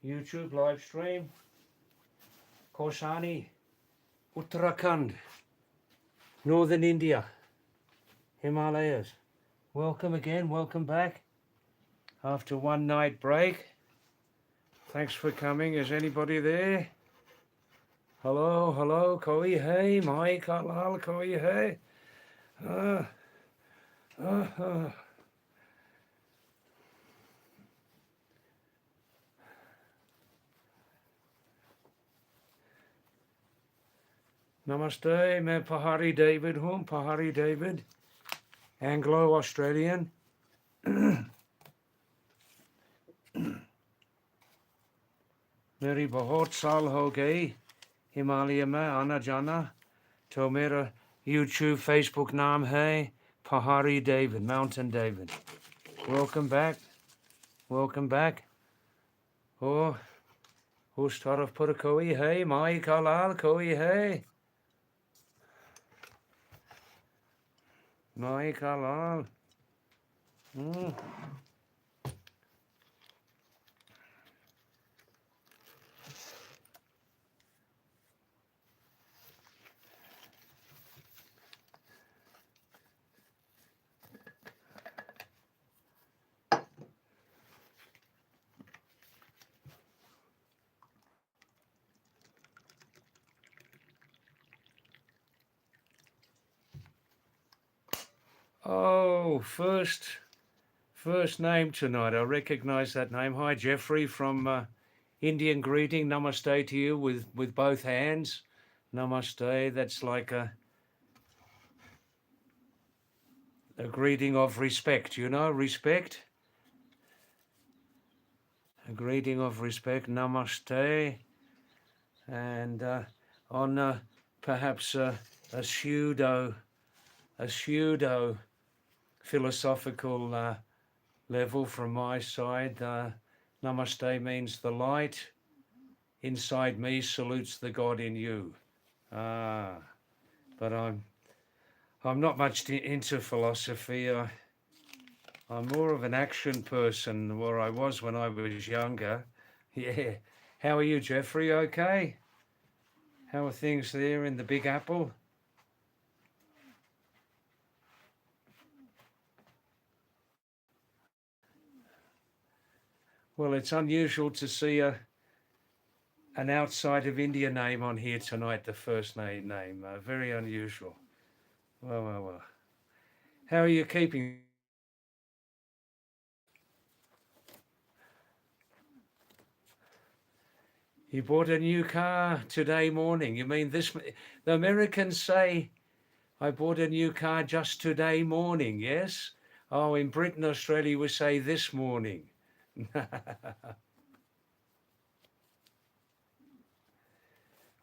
YouTube live stream. Koshani, Uttarakhand, Northern India, Himalayas. Welcome again, welcome back. After one night break. Thanks for coming. Is anybody there? Hello, hello, koi hai, mai kalal koi hai. Ah, ah, ah. Namaste, मैं Pahadi David हूँ, Pahadi David, Anglo-Australian. मेरी बहुत साल हो गई हिमालय में आना जाना, तो मेरा YouTube, Facebook नाम है Pahadi David, Mountain David. Welcome back, welcome back. Oh, who's taraf pura koi hai, mai kalal koi hai. Mai kalal. Oh, first name tonight. I recognize that name. Hi, Jeffrey from Indian greeting. Namaste to you with both hands. Namaste. That's like a greeting of respect, you know, respect. A greeting of respect. Namaste. And on perhaps a pseudo philosophical level from my side, Namaste means the light inside me salutes the God in you. But I'm not much into philosophy. I'm more of an action person, where I was when I was younger. Yeah. How are you, Jeffrey? Okay? How are things there in the Big Apple? Well, it's unusual to see an outside of India name on here tonight, the first name. Very unusual. Well. How are you keeping? You bought a new car today morning. You mean this? The Americans say, I bought a new car just today morning, yes? Oh, in Britain, Australia, we say this morning.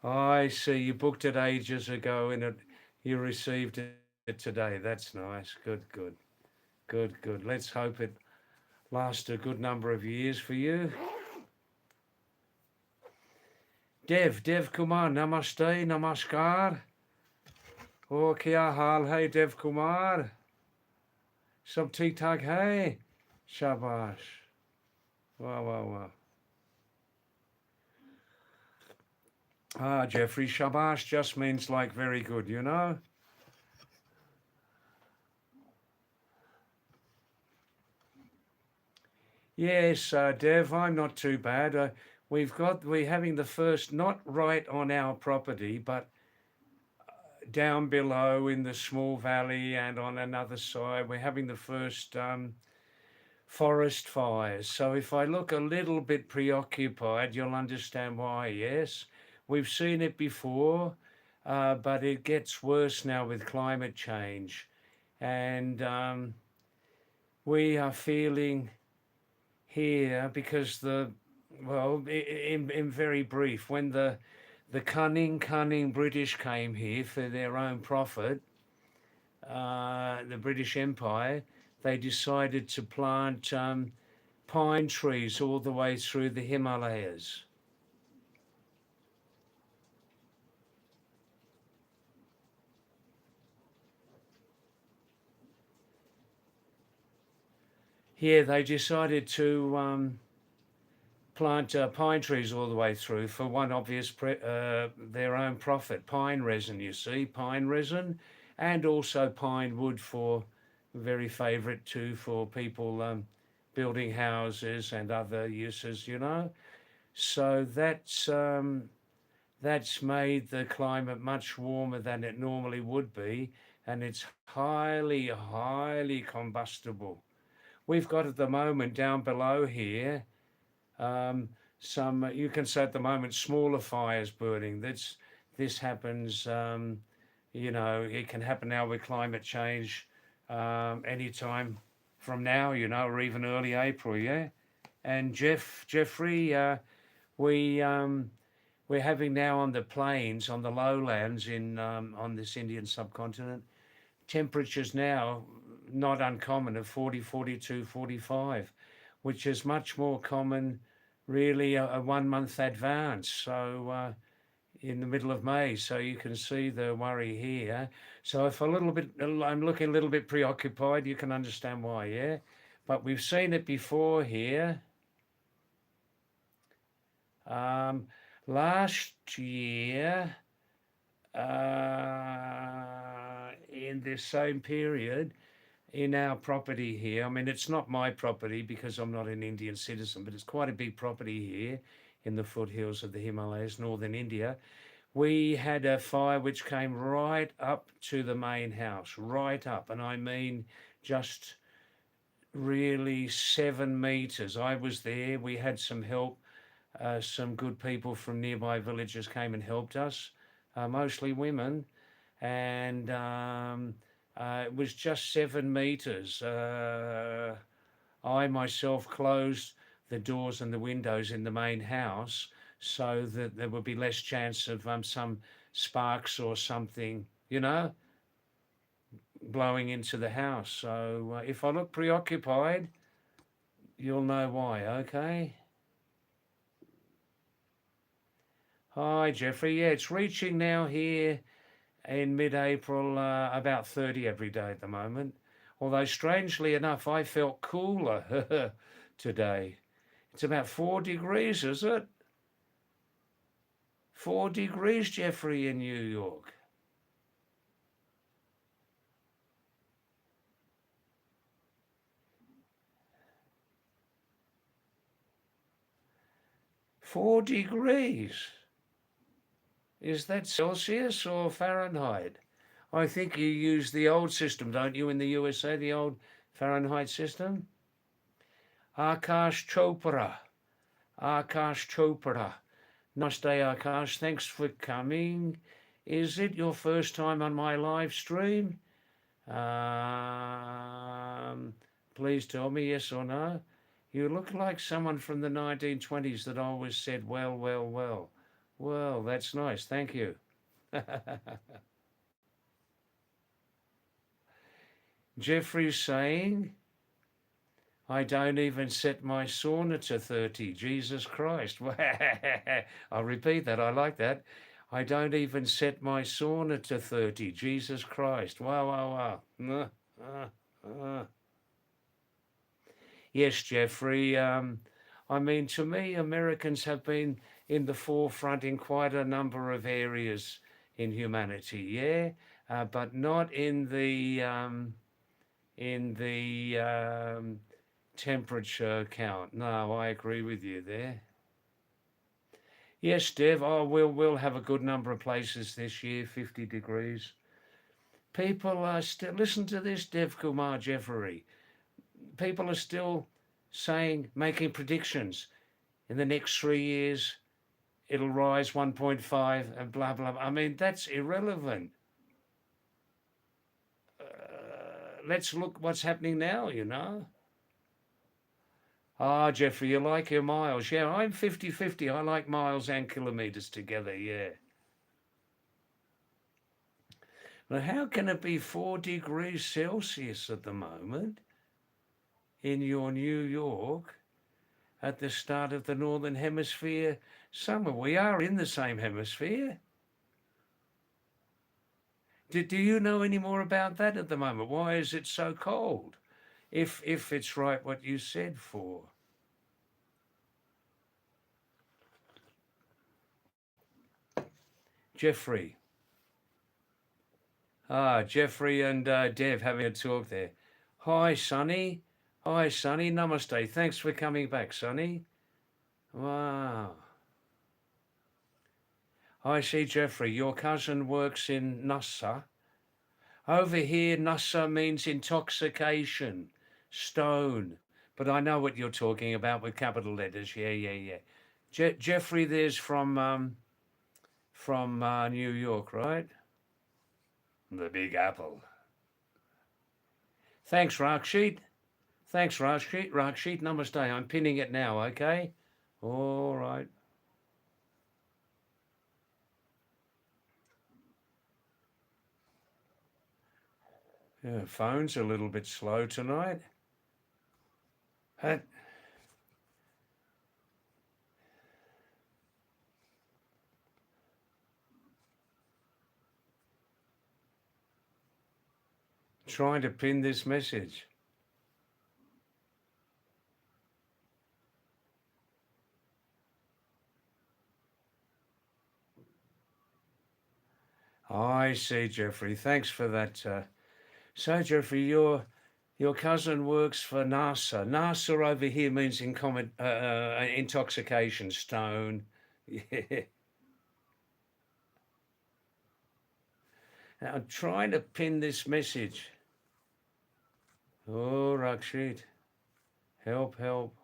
I see. You booked it ages ago and you received it today. That's nice. Good. Let's hope it lasts a good number of years for you. Dev Kumar, namaste, namaskar. Oh, kya haal hai, Dev Kumar? Sab theek thak hai? Shabash. Wow. Ah, Jeffrey, shabash just means like very good, you know? Yes, Dev, I'm not too bad. We're having the first, not right on our property, but down below in the small valley and on another side, we're having the first forest fires. So if I look a little bit preoccupied, you'll understand why, yes? We've seen it before, but it gets worse now with climate change. And we are feeling here because in very brief, when the cunning British came here for their own profit, the British Empire, they decided to plant pine trees all the way through the Himalayas. Here they decided to plant pine trees all the way through for one obvious their own profit. Pine resin, you see, pine resin, and also pine wood for very favourite too for people building houses and other uses, you know. So that's made the climate much warmer than it normally would be, and it's highly combustible. We've got at the moment down below here um, some, you can say at the moment, smaller fires burning. This happens, you know, it can happen now with climate change anytime from now, you know, or even early April, yeah. And Jeffrey, we we're having now on the plains, on the lowlands on this Indian subcontinent, temperatures now not uncommon of 40, 42, 45, which is much more common really a 1 month advance. So in the middle of May, so you can see the worry here. So if I'm looking a little bit preoccupied, you can understand why, yeah? But we've seen it before here. Last year, in this same period, in our property here, I mean, it's not my property because I'm not an Indian citizen, but it's quite a big property here in the foothills of the Himalayas, northern India. We had a fire which came right up to the main house, right up, and I mean just really 7 meters. I was there. We had some help. Some good people from nearby villages came and helped us, mostly women, and it was just 7 meters. I myself closed the doors and the windows in the main house so that there would be less chance of some sparks or something, you know, blowing into the house. So if I look preoccupied, you'll know why, okay? Hi, Jeffrey. Yeah, it's reaching now here in mid-April, about 30 every day at the moment. Although strangely enough, I felt cooler today. It's about 4 degrees, is it? 4 degrees, Jeffrey, in New York. Four degrees. Is that Celsius or Fahrenheit? I think you use the old system, don't you, in the USA, the old Fahrenheit system? Akash Chopra. Akash Chopra. Namaste, Akash. Thanks for coming. Is it your first time on my live stream? Please tell me yes or no. You look like someone from the 1920s that always said, well, well, well. Well, that's nice. Thank you. Jeffrey's saying, I don't even set my sauna to 30. Jesus Christ. I'll repeat that. I like that. I don't even set my sauna to 30. Jesus Christ. Wow. Yes, Jeffrey. I mean, to me, Americans have been in the forefront in quite a number of areas in humanity, yeah, but not in the temperature count. No, I agree with you there. Yes, Dev. Oh, we'll have a good number of places this year, 50 degrees. People are still, listen to this, Dev Kumar Jeffrey. People are still saying, making predictions. In the next 3 years, it'll rise 1.5 and blah, blah, blah. I mean, that's irrelevant. Let's look what's happening now, you know. Ah, Jeffrey, you like your miles. Yeah, I'm 50-50. I like miles and kilometres together, yeah. Now, how can it be 4 degrees Celsius at the moment in your New York at the start of the Northern Hemisphere summer? We are in the same hemisphere. Do you know any more about that at the moment? Why is it so cold? If it's right what you said for. Jeffrey. Ah, Jeffrey and Dev having a talk there. Hi, Sonny. Hi, Sonny. Namaste. Thanks for coming back, Sonny. Wow. I see, Jeffrey. Your cousin works in Nassa. Over here, Nassa means intoxication, stone. But I know what you're talking about with capital letters. Yeah, yeah, yeah. Jeffrey, there's from New York, right? The Big Apple. Thanks, Rakshit. Thanks, Rakshit. Rakshit, namaste. I'm pinning it now, okay? All right. Yeah, phone's a little bit slow tonight. Trying to pin this message. I see, Jeffrey. Thanks for that. So, Jeffrey, your cousin works for NASA. NASA over here means intoxication, stone. Yeah. Now, I'm trying to pin this message. Oh, Rakshit. Help, help.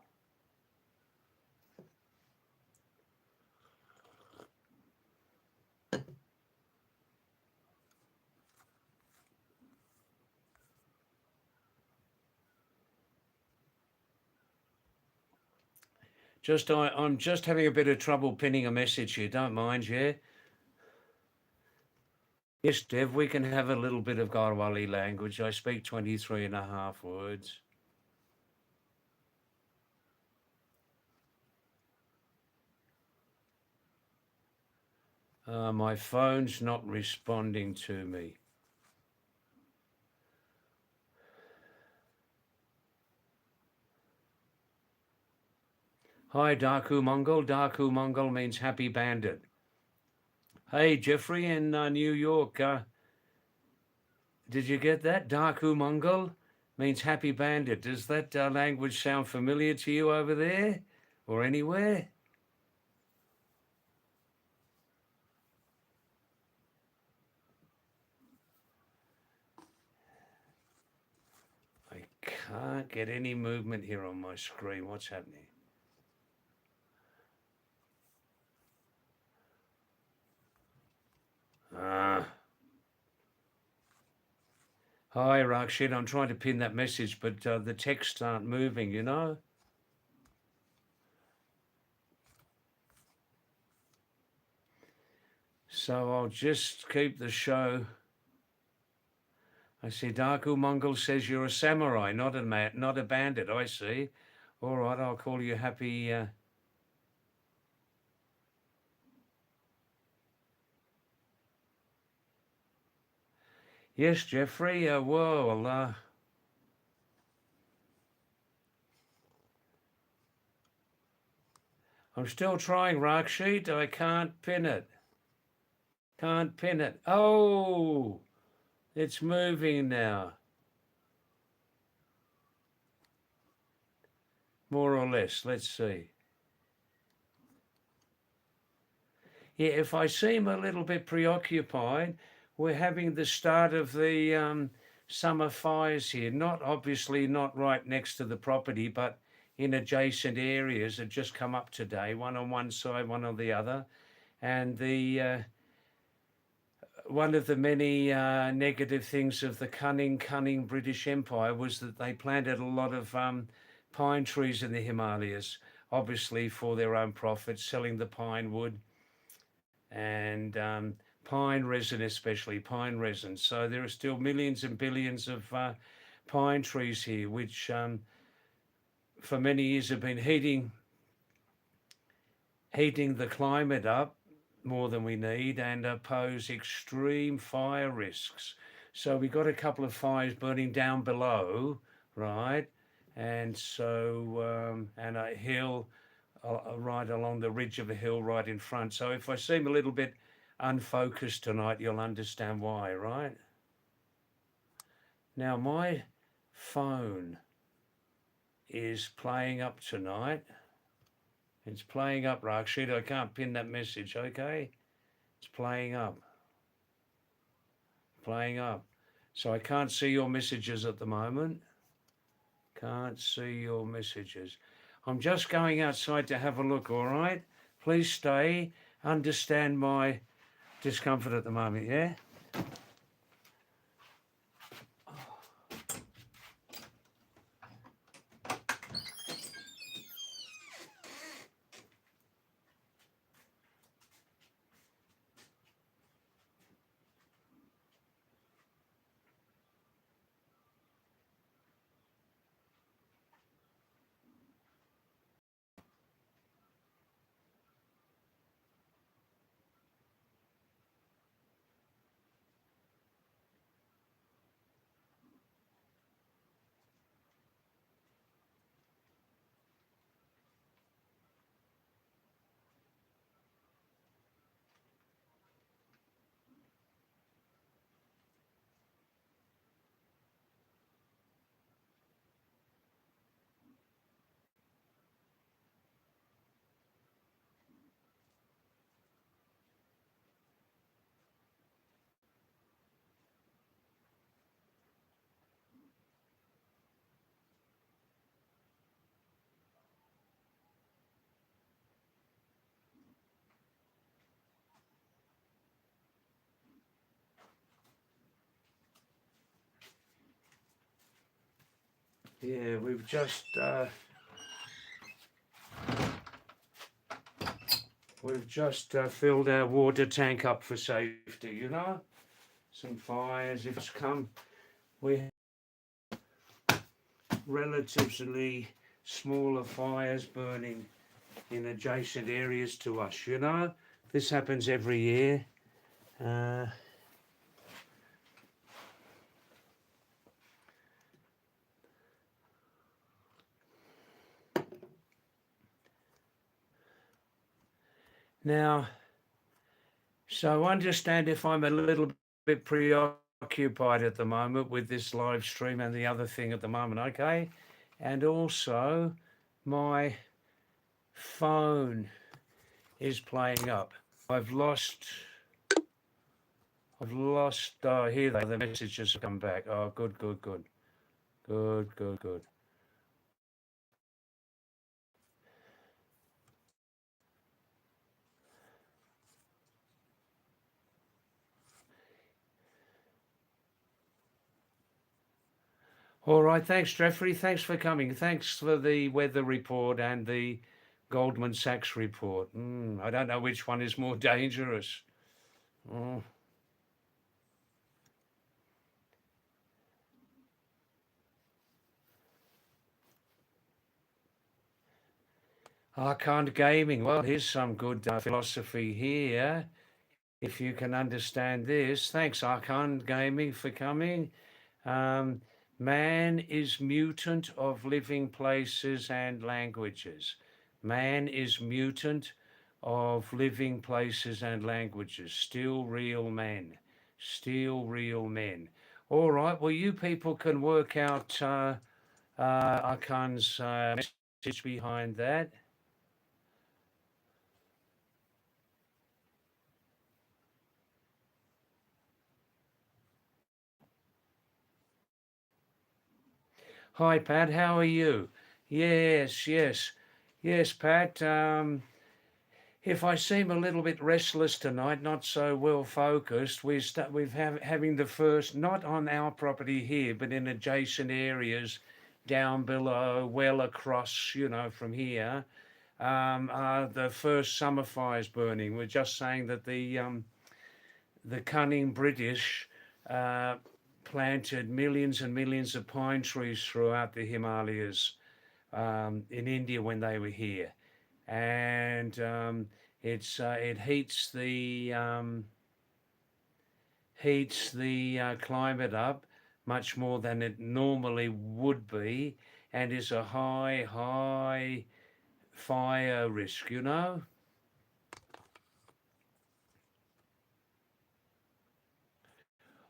I'm just having a bit of trouble pinning a message here. Don't mind, yeah? Yes, Dev, we can have a little bit of Garhwali language. I speak 23 and a half words. My phone's not responding to me. Hi, Darku Mongol. Darku Mongol means happy bandit. Hey, Jeffrey in New York. Did you get that? Darku Mongol means happy bandit. Does that language sound familiar to you over there or anywhere? I can't get any movement here on my screen. What's happening? Hi, Rakshit. I'm trying to pin that message, but the texts aren't moving, you know? So I'll just keep the show. I see Darku Mongol says you're a samurai, not a bandit. I see. All right, I'll call you happy. Yes, Jeffrey. Whoa, I'm still trying, Rakshit. I can't pin it. Can't pin it. Oh, it's moving now. More or less. Let's see. Yeah, if I seem a little bit preoccupied, we're having the start of the summer fires here. Not obviously not right next to the property, but in adjacent areas that just come up today, one on one side, one on the other. And the one of the many negative things of the cunning British Empire was that they planted a lot of pine trees in the Himalayas, obviously for their own profit, selling the pine wood and pine resin, especially pine resin. So there are still millions and billions of pine trees here, which for many years have been heating the climate up more than we need and pose extreme fire risks. So we got a couple of fires burning down below, right? And so, and a hill right along the ridge of a hill right in front. So if I seem a little bit unfocused tonight, you'll understand why, right? Now, my phone is playing up tonight. It's playing up, Rakshit. I can't pin that message, okay? It's playing up. Playing up. So I can't see your messages at the moment. Can't see your messages. I'm just going outside to have a look, all right? Please stay. Understand my discomfort at the moment, yeah? Yeah, we've just filled our water tank up for safety, you know? Some fires, if it's come, we have relatively smaller fires burning in adjacent areas to us, you know? This happens every year. Uh, Now, so understand if I'm a little bit preoccupied at the moment with this live stream and the other thing at the moment, okay? And also, my phone is playing up. I've lost, here they are, the messages have come back. Oh, good, good, good. Good, good, good. All right, thanks, Jeffrey. Thanks for coming. Thanks for the weather report and the Goldman Sachs report. I don't know which one is more dangerous. Mm, Arcand Gaming. Well, here's some good philosophy here. If you can understand this. Thanks, Arcand Gaming, for coming. Um, Man is mutant of living places and languages. Man is mutant of living places and languages. Still real men. Still real men. All right. Well, you people can work out Arkan's message behind that. Hi, Pat. How are you? Yes, yes, yes, Pat. If I seem a little bit restless tonight, not so well focused, having the first, not on our property here, but in adjacent areas down below, well across, from here, the first summer fires burning. We're just saying that the cunning British uh, planted millions and millions of pine trees throughout the Himalayas in India when they were here, and it heats the climate up much more than it normally would be, and is a high fire risk.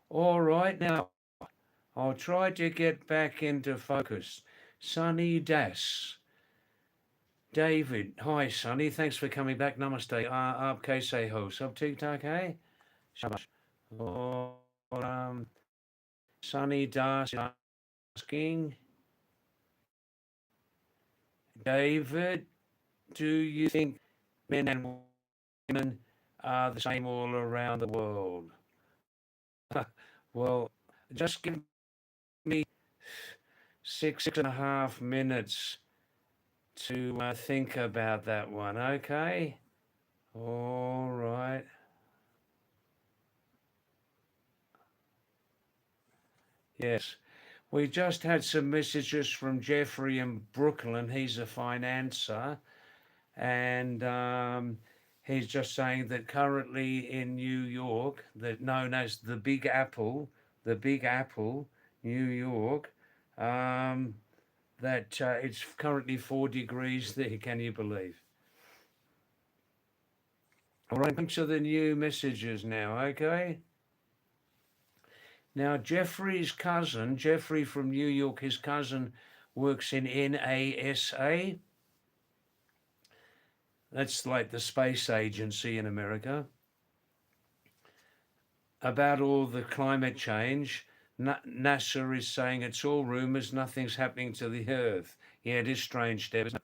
All right, now I'll try to get back into focus. Sunny Das. David. Hi, Sunny. Thanks for coming back. Namaste. Aap kaise ho? Sab theek thaak hai? Shabash. Or, Sunny Das is asking, David, do you think men and women are the same all around the world? Well, just give me 6.5 minutes to think about that one, okay? All right. Yes. We just had some messages from Jeffrey in Brooklyn. He's a financer, and he's just saying that currently in New York, that known as the Big Apple, New York, um, that it's currently 4 degrees there. Can you believe? All right, thanks for the new messages now, okay? Now, Jeffrey's cousin, Jeffrey from New York, his cousin works in NASA. That's like the space agency in America. About all the climate change, NASA is saying it's all rumours, nothing's happening to the Earth. Yeah, it is strange, Deb, isn't it?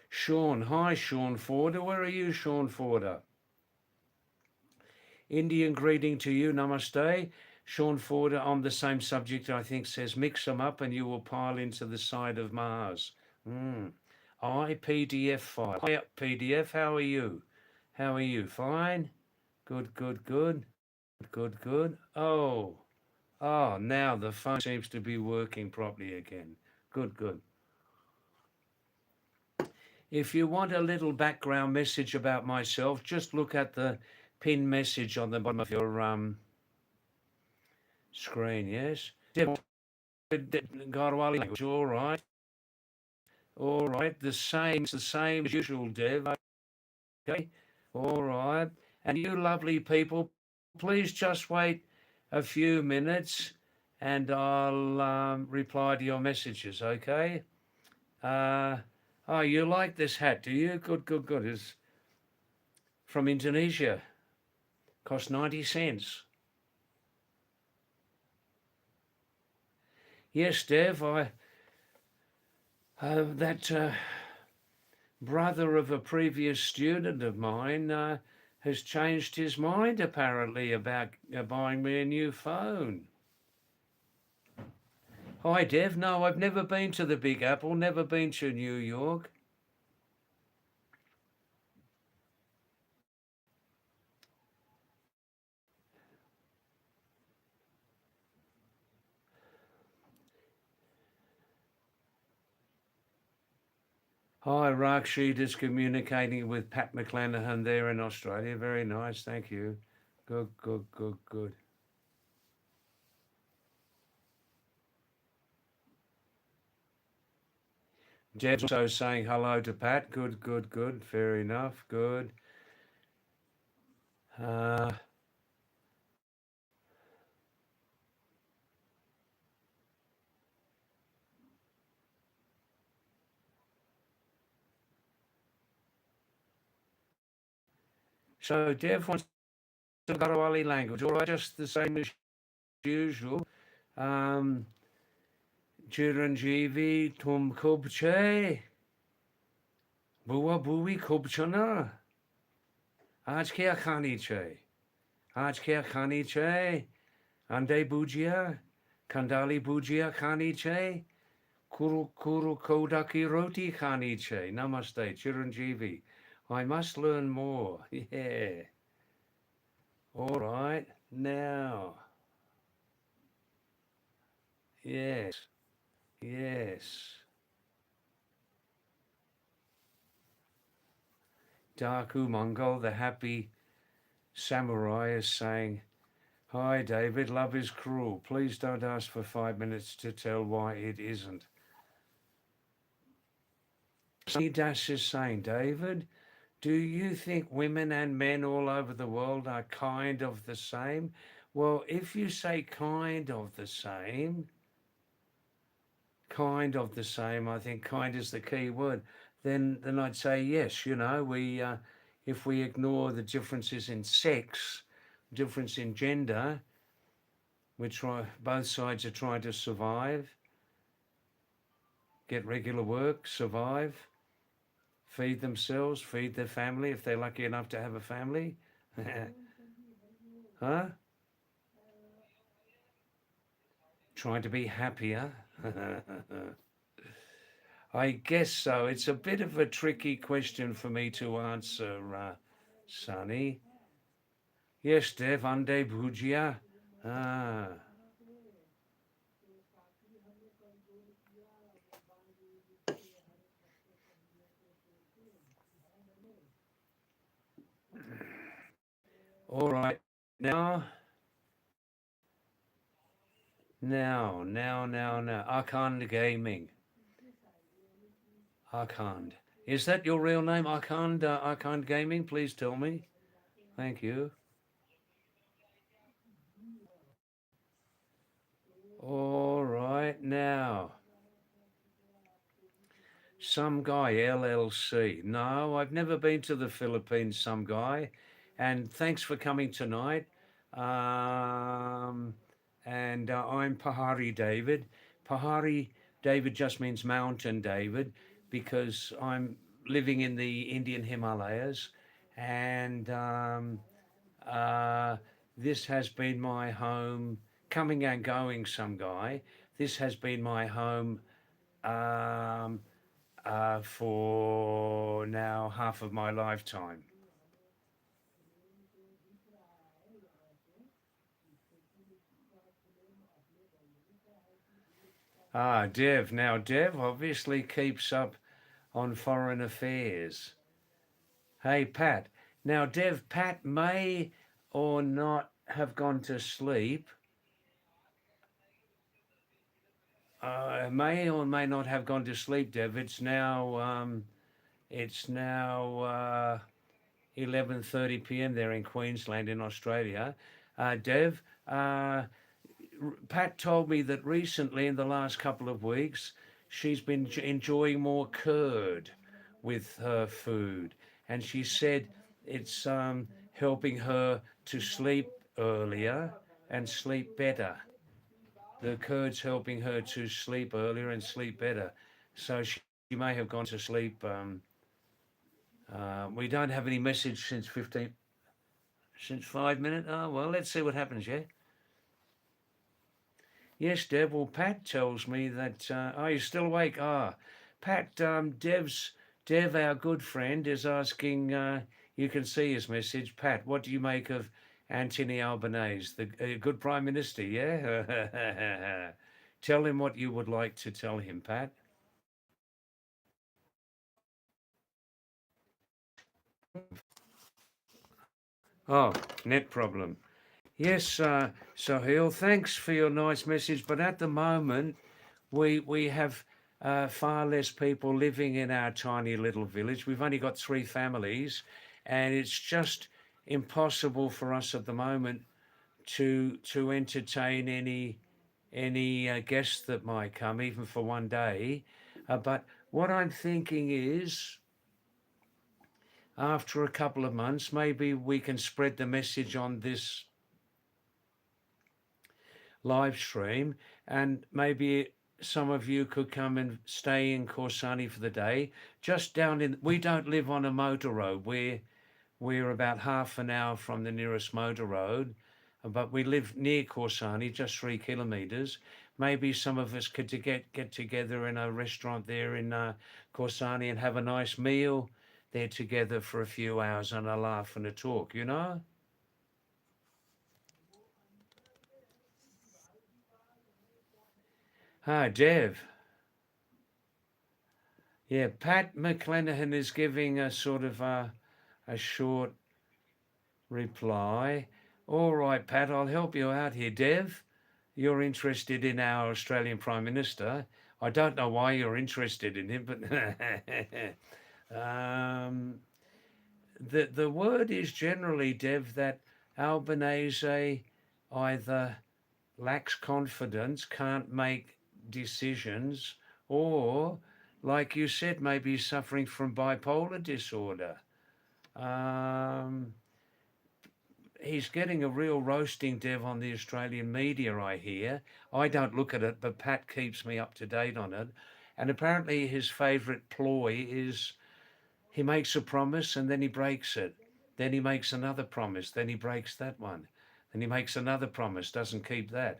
Sean, hi, Sean Forder. Where are you, Sean Forder? Indian greeting to you, namaste. Sean Forder on the same subject, I think, says mix them up and you will pile into the side of Mars. PDF file. Hi up, PDF. How are you? How are you? Fine? Good, good, good. Good, good. Oh, now the phone seems to be working properly again. Good, good. If you want a little background message about myself, just look at the pin message on the bottom of your screen, yes? Garwali language, all right. All right, it's the same as usual, Dev. Okay, all right. And you lovely people, please just wait a few minutes and I'll reply to your messages, okay? Oh, you like this hat, do you? Good, good, good. It's from Indonesia. Cost 90 cents. Yes, Dev, that brother of a previous student of mine has changed his mind apparently about buying me a new phone. Hi, Dev. No, I've never been to the Big Apple, never been to New York. Hi, Rakshid is communicating with Pat McClanahan there in Australia. Very nice, thank you. Good, good, good, good. Deb's also saying hello to Pat. Good, good, good. Fair enough. Good. Uh, so Dev wants the Garawali language. All right, just the same as usual. Um, Chiranjeevi tum khub che. Bua bui khub chana. Aaj kya khani che? Aaj kya khani che? Ande bujia? Kandali bujia khani che? Kuru kuru kodaki roti khani che. Namaste, Chiranjeevi. I must learn more. Yeah. All right. Now. Yes. Yes. Daku Mongol, the happy samurai, is saying, hi, David, love is cruel. Please don't ask for 5 minutes to tell why it isn't. Sunny Dash is saying, David, Do you think women and men all over the world are kind of the same? Well, if you say kind of the same, I think kind is the key word, then I'd say yes, if we ignore the differences in sex, difference in gender, both sides are trying to survive, get regular work, survive, feed themselves, feed their family if they're lucky enough to have a family. Huh? Trying to be happier. I guess so. It's a bit of a tricky question for me to answer, Sonny. Yes, Dev, ande bhujia. Ah. All right. Now, now. Arkand Gaming. Arkand. Is that your real name, Arkand? Arkand Gaming? Please tell me. Thank you. All right. Now, Some Guy LLC. No, I've never been to the Philippines, Some Guy. And thanks for coming tonight. Um, and I'm Pahadi David. Pahadi David just means mountain David because I'm living in the Indian Himalayas. And uh, this has been my home, coming and going, Some Guy. This has been my home um, for now half of my lifetime. Dev. Now, Dev obviously keeps up on foreign affairs. Hey, Pat. Now, Dev, Pat may or not have gone to sleep. May or may not have gone to sleep, Dev. It's now 11:30 p.m. there in Queensland in Australia. Dev, Pat told me that recently, in the last couple of weeks, she's been enjoying more curd with her food, and she said it's helping her to sleep earlier and sleep better. The curd's helping her to sleep earlier and sleep better. So she may have gone to sleep. We don't have any message since 5 minutes. Oh well, let's see what happens. Yeah. Yes, Deb. Well, Pat tells me that. Oh, you're still awake. Pat. Dev, our good friend, is asking. You can see his message. Pat, what do you make of Anthony Albanese, the good Prime Minister? Yeah. Tell him what you would like to tell him, Pat. Oh, net problem. Yes, Sahil, thanks for your nice message. But at the moment, we have far less people living in our tiny little village. We've only got 3 families, and it's just impossible for us at the moment to entertain any guests that might come, even for one day. But what I'm thinking is, after a couple of months, maybe we can spread the message on this live stream, and maybe some of you could come and stay in Corsani for the day. Just down in, we don't live on a motor road. We're about half an hour from the nearest motor road, but we live near Corsani, just 3 kilometres. Maybe some of us could to get together in a restaurant there in Corsani and have a nice meal there together for a few hours and a laugh and a talk. Dev. Yeah, Pat McClenaghan is giving a sort of a short reply. All right, Pat, I'll help you out here. Dev, you're interested in our Australian Prime Minister. I don't know why you're interested in him, but um, the word is generally, Dev, that Albanese either lacks confidence, can't make decisions, or, like you said, maybe suffering from bipolar disorder. Um, he's getting a real roasting, Dev, on the Australian media, I hear. I don't look at it, but Pat keeps me up to date on it. And apparently his favourite ploy is he makes a promise and then he breaks it. Then he makes another promise, then he breaks that one. Then he makes another promise, doesn't keep that.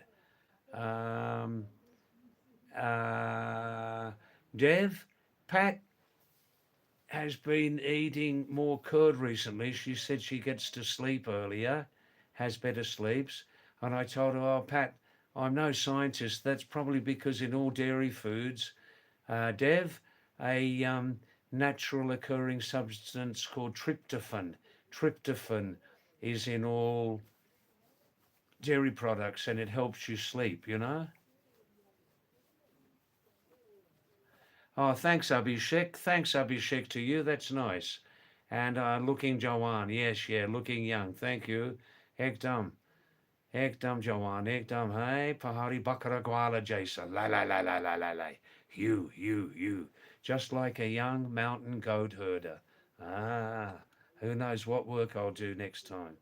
Um, uh, Dev, Pat has been eating more curd recently. She said she gets to sleep earlier, has better sleeps. And I told her, oh, Pat, I'm no scientist. That's probably because in all dairy foods, Dev, a natural occurring substance called tryptophan. Tryptophan is in all dairy products and it helps you sleep, you know? Oh, thanks, Abhishek. Thanks, Abhishek, to you. That's nice. And looking Jawan. Yes, yeah, looking young. Thank you. Ekdam. Ekdam Jawan. Ekdam. Hey, Pahadi Bakara Gwala Jason. La la la la la la la. You. Just like a young mountain goat herder. Ah, who knows what work I'll do next time.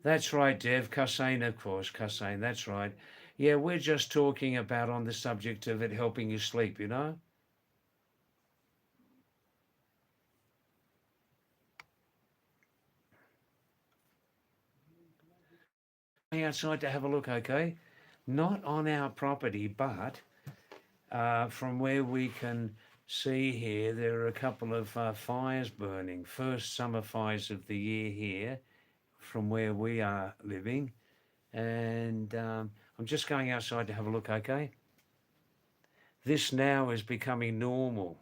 That's right, Dev. Kassane, of course. Kassane, that's right. Yeah, we're just talking about on the subject of it helping you sleep, you know? Outside to have a look, okay? Not on our property, but from where we can see here, there are a couple of fires burning. First summer fires of the year here, from where we are living. And I'm just going outside to have a look, okay? This now is becoming normal.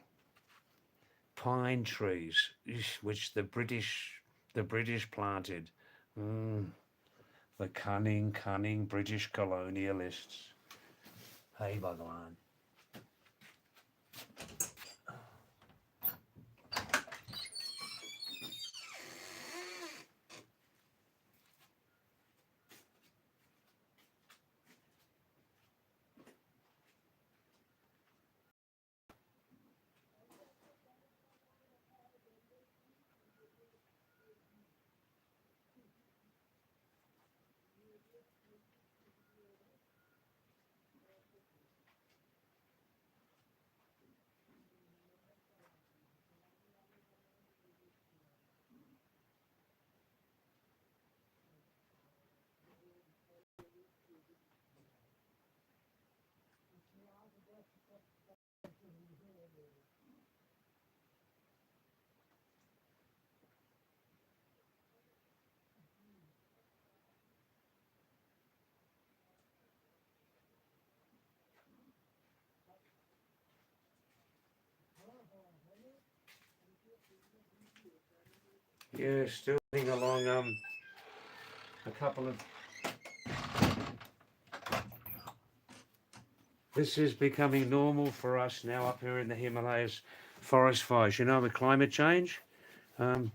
Pine trees, which the British planted. Mm, the cunning British colonialists. Hey, Bhagwan. Yeah, still heading along a couple of. This is becoming normal for us now up here in the Himalayas. Forest fires, you know, with climate change. Um,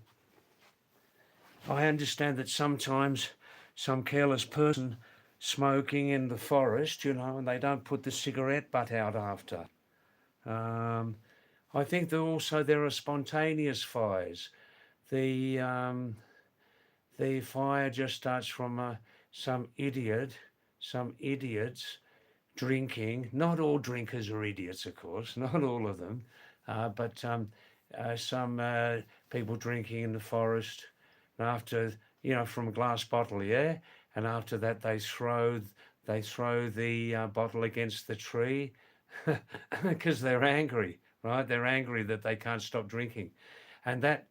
I understand that sometimes some careless person smoking in the forest, you know, and they don't put the cigarette butt out after. Um, I think that also there are spontaneous fires. The fire just starts from some idiot, some idiots drinking. Not all drinkers are idiots, of course, not all of them, but some people drinking in the forest. And after, you know, from a glass bottle, yeah, and after that they throw the bottle against the tree because they're angry, right? They're angry that they can't stop drinking, and that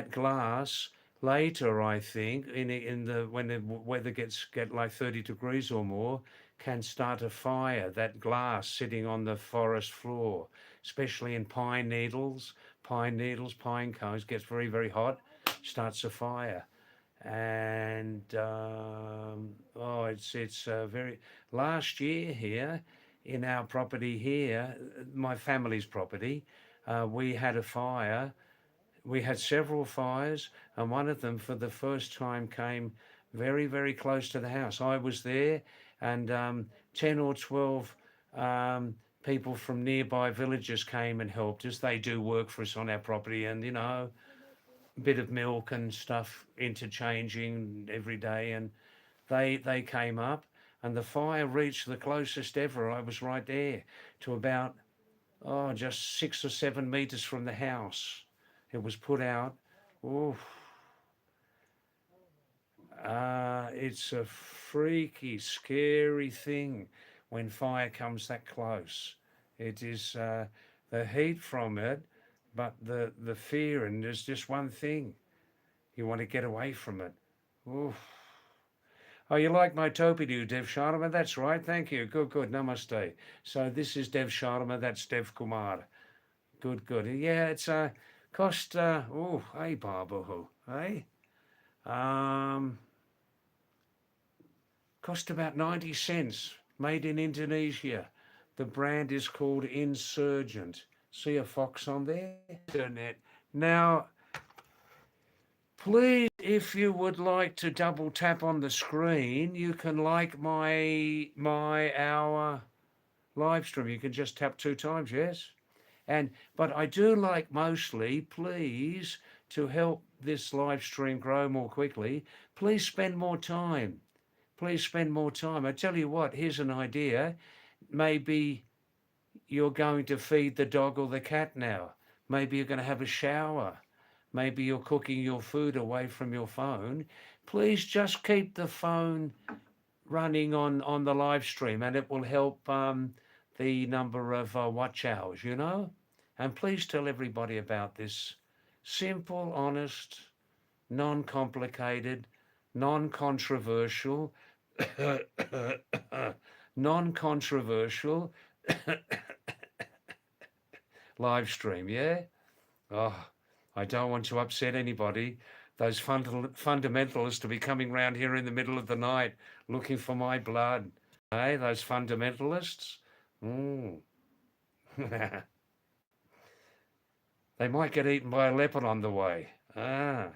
glass later, I think, in the when the weather get like 30 degrees or more, can start a fire. That glass sitting on the forest floor, especially in pine needles, pine cones, gets very hot, starts a fire. And oh, it's very. Last year here in our property here, my family's property, we had a fire. We had several fires, and one of them, for the first time, came very, very close to the house. I was there, and 10 or 12 um, people from nearby villages came and helped us. They do work for us on our property, and a bit of milk and stuff interchanging every day. And they came up, and the fire reached the closest ever. I was right there to about just 6 or 7 meters from the house. It was put out. Oof. It's a freaky, scary thing when fire comes that close. It is the heat from it, but the fear, and there's just one thing. You want to get away from it. Oof. Oh, you like my topi, do you, Dev Sharma? That's right. Thank you. Good, good. Namaste. So this is Dev Sharma. That's Dev Kumar. Good, good. Yeah, it's cost. Hey, Babu, hey. Cost about 90 cents. Made in Indonesia. The brand is called Insurgent. See a fox on there? Internet. Now, please, if you would like to double tap on the screen, you can like our live stream. You can just tap 2 times, yes? But I do like mostly, please, to help this live stream grow more quickly, please spend more time. Please spend more time. I tell you what, here's an idea. Maybe you're going to feed the dog or the cat now. Maybe you're going to have a shower. Maybe you're cooking your food away from your phone. Please just keep the phone running on the live stream, and it will help the number of watch hours, And please tell everybody about this simple, honest, non-complicated, non-controversial, non-controversial live stream, yeah? Oh, I don't want to upset anybody. Those fundamentalists to be coming round here in the middle of the night looking for my blood. Hey, those fundamentalists? They might get eaten by a leopard on the way. Now,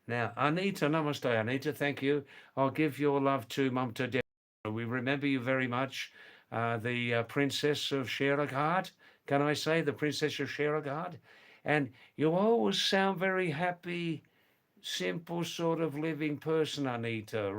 Anita, namaste. Anita, thank you. I'll give your love to Mamta Dev. We remember you very much. The Princess of Sheraghat. Can I say the Princess of Sheraghat? And you always sound very happy, simple sort of living person, Anita.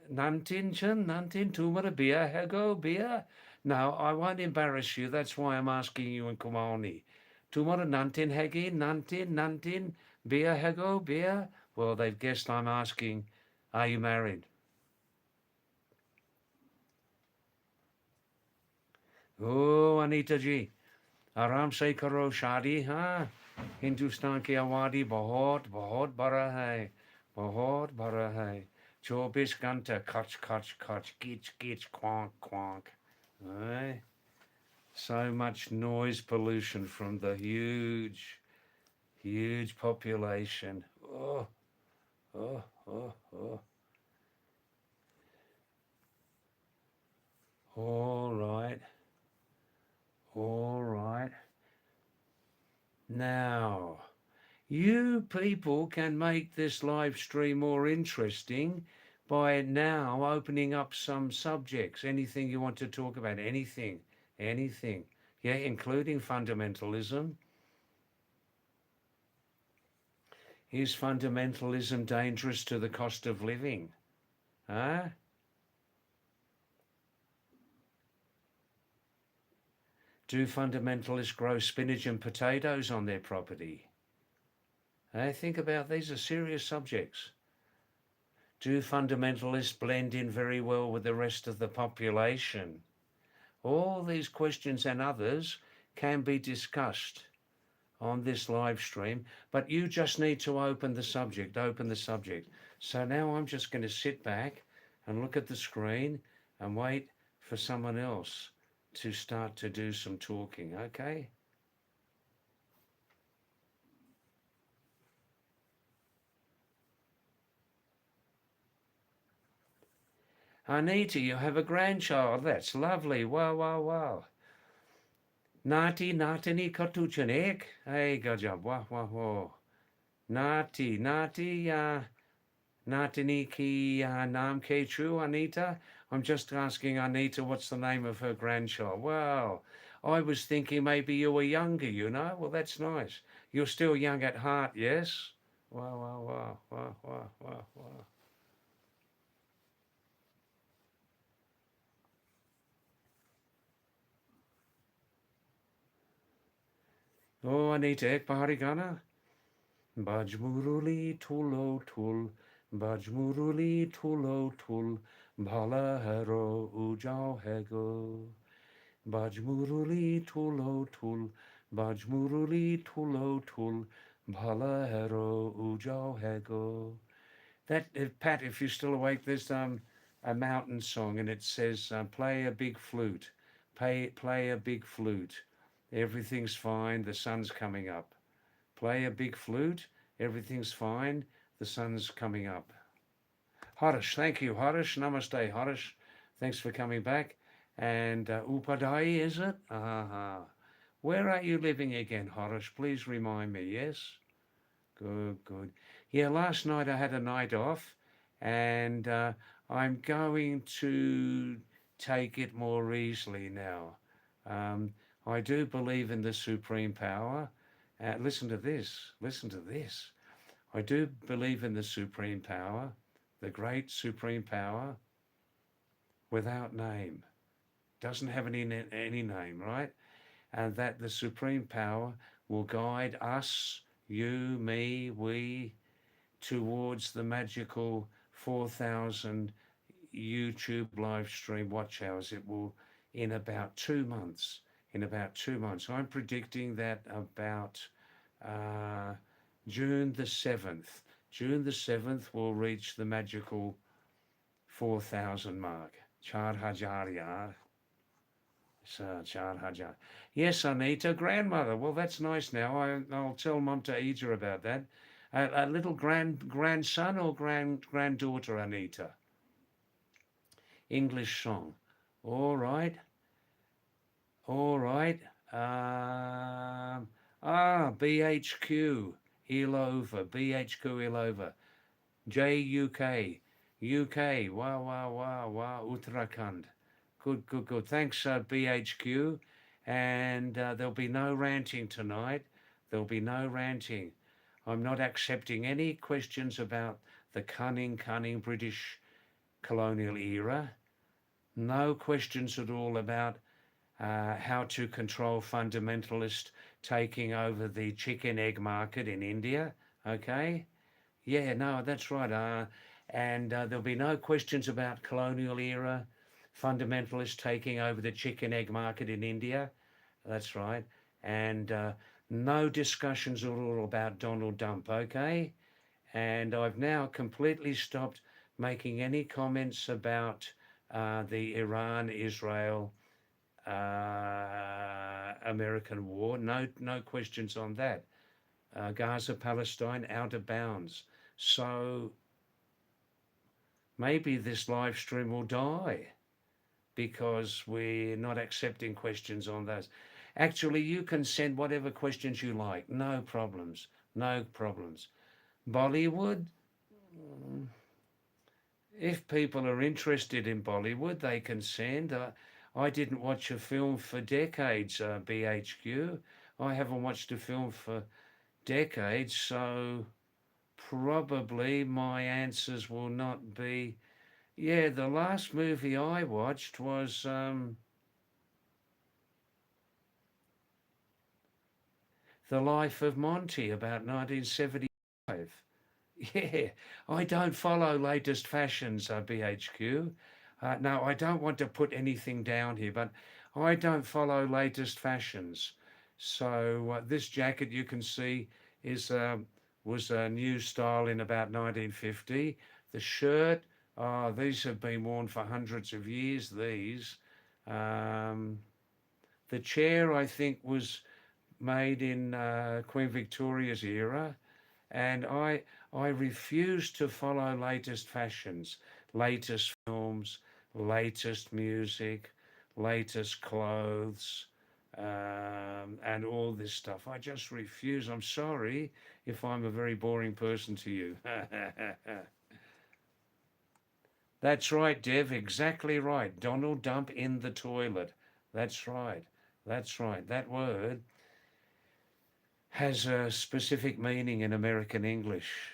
Nantin, tumara bia, hego bia. Now, I won't embarrass you. That's why I'm asking you in Kumani. Tumara nantin hegi, nantin, bia hego bia. Well, they've guessed I'm asking, are you married? Oh, Anita ji. आराम से करो शादी हाँ हिंदुस्तान की आबादी बहुत बहुत बड़ा है 24 घंटा खच खच खच kitch kitch quank quank. So much noise pollution from the huge population. Oh. All right. Now, you people can make this live stream more interesting by now opening up some subjects. Anything you want to talk about, anything. Yeah, including fundamentalism. Is fundamentalism dangerous to the cost of living? Huh? Do fundamentalists grow spinach and potatoes on their property? Think about these are serious subjects. Do fundamentalists blend in very well with the rest of the population? All these questions and others can be discussed on this live stream, but you just need to open the subject. So now I'm just going to sit back and look at the screen and wait for someone else to start to do some talking, okay? Anita, you have a grandchild. That's lovely. Wow, wow, wow. Nati, Natini Kotuchanek. Hey, good job. Wow, wow, wow. Nati, Natini ki Nam Ke True, Anita. I'm just asking Anita what's the name of her grandchild. Well, I was thinking maybe you were younger, you know. Well, that's nice. You're still young at heart, yes? Wow, wow, wow, wow, wow, wow, wow. Oh, Anita, ek Pahadi Gana. Bajmuruli tulo tul, Bajmuruli tulo tul, Bhala hero ujao hego. Bajmuruli tulo tul, Bajmuruli tulo tul, Bhala hero ujao hego. That, Pat, if you're still awake, there's a mountain song and it says, play a big flute, play a big flute. Everything's fine, the sun's coming up. Play a big flute, everything's fine, the sun's coming up. Harish, thank you, Harish. Namaste, Harish. Thanks for coming back. And Upadai, is it? Where are you living again, Harish? Please remind me, yes? Good, good. Yeah, last night I had a night off and I'm going to take it more easily now. Um, I do believe in the supreme power. Listen to this, listen to this. I do believe in the supreme power, the great supreme power without name. Doesn't have any name, right? And that the supreme power will guide us, you, me, we, towards the magical 4,000 YouTube live stream watch hours. It will in about 2 months. In about 2 months. I'm predicting that about uh, June the 7th. June the 7th will reach the magical 4,000 mark. Char Hajar Yar. Char Hajar. Yes, Anita, grandmother. Well, that's nice now. I'll tell Mum to Ija about that. A little grandson or granddaughter, Anita. English song. All right. All right. BHQ Ilova. BHQ Ilova. JUK. UK. Wow, wow, wow, wow. Uttarakhand. Good, good, good. Thanks, BHQ. And there'll be no ranting tonight. There'll be no ranting. I'm not accepting any questions about the cunning British colonial era. No questions at all about how to control fundamentalist taking over the chicken egg market in India. Okay? Yeah, no, that's right. And there'll be no questions about colonial era fundamentalists taking over the chicken egg market in India. That's right. And no discussions at all about Donald Trump, okay? And I've now completely stopped making any comments about the Iran-Israel American war. No questions on that. Gaza, Palestine, out of bounds. So maybe this live stream will die because we're not accepting questions on those. Actually, you can send whatever questions you like. No problems. No problems. Bollywood, if people are interested in Bollywood, they can send. I didn't watch a film for decades, BHQ. I haven't watched a film for decades, so probably my answers will not be. Yeah, the last movie I watched was The Life of Monty, about 1975. Yeah, I don't follow latest fashions, BHQ. No, I don't want to put anything down here, but I don't follow latest fashions. So this jacket you can see is was a new style in about 1950. The shirt, these have been worn for hundreds of years. These, the chair I think was made in Queen Victoria's era, and I refuse to follow latest fashions, latest films, latest music, latest clothes, and all this stuff. I just refuse. I'm sorry if I'm a very boring person to you. That's right, Dev, exactly right. Donald Dump in the toilet. That's right. That's right. That word has a specific meaning in American English.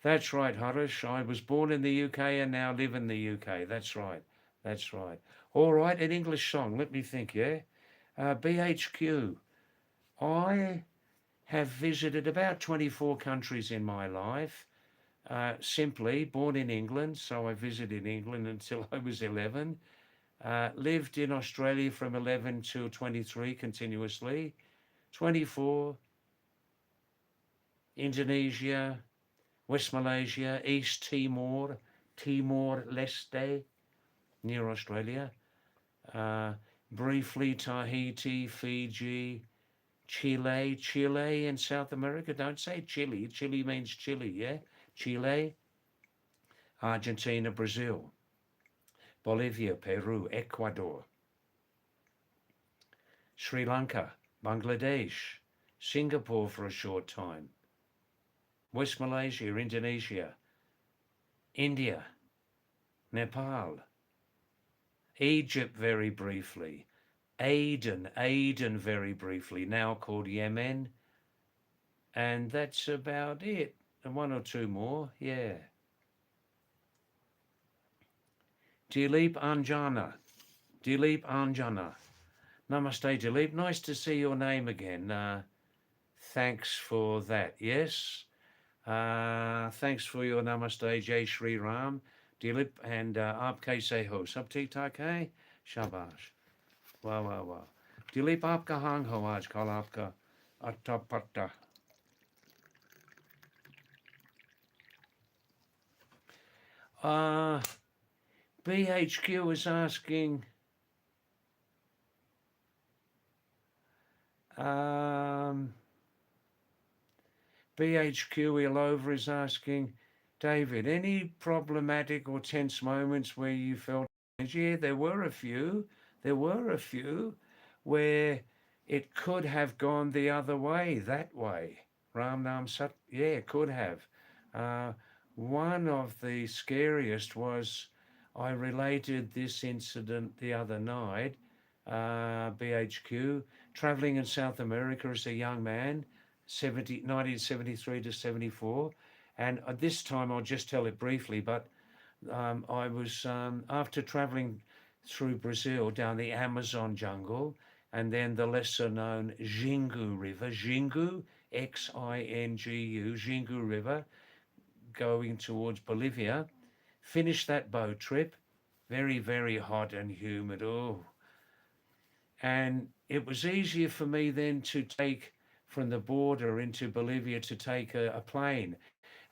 That's right, Harish. I was born in the UK and now live in the UK. That's right. That's right. All right, an English song. Let me think, yeah? BHQ. I have visited about 24 countries in my life. Simply born in England, so I visited England until I was 11. Lived in Australia from 11 to 23 continuously. 24, Indonesia, West Malaysia, East Timor, Timor-Leste, near Australia. Uh, Briefly Tahiti, Fiji, Chile in South America. Don't say Chile. Chile means Chile, yeah? Chile, Argentina, Brazil, Bolivia, Peru, Ecuador, Sri Lanka, Bangladesh, Singapore for a short time, West Malaysia, Indonesia, India, Nepal, Egypt very briefly, Aden very briefly, now called Yemen, and that's about it. And one or two more, yeah. Dilip Anjana, Dilip Anjana. Namaste, Dilip. Nice to see your name again. Thanks for that. Yes. Thanks for your namaste, Jai Shri Ram, Dilip, and aap kaise ho? Sab theek thaak hai? Shabash. Wow, wow, wow. Dilip, aap kahang ho aaj kal aapka atta patta? BHQ is asking, BHQ Ilova is asking, David, any problematic or tense moments where you felt, yeah, there were a few. There were a few where it could have gone the other way, that way. Ram Nam Sat, yeah, it could have. Uh, One of the scariest was I related this incident the other night, BHQ, traveling in South America as a young man, 1973 to 74. And this time I'll just tell it briefly, but I was, after traveling through Brazil down the Amazon jungle and then the lesser known Xingu River, Xingu, Xingu, Xingu River, going towards Bolivia, finished that boat trip, very, very hot and humid. Oh, and it was easier for me then to take from the border into Bolivia to take a plane.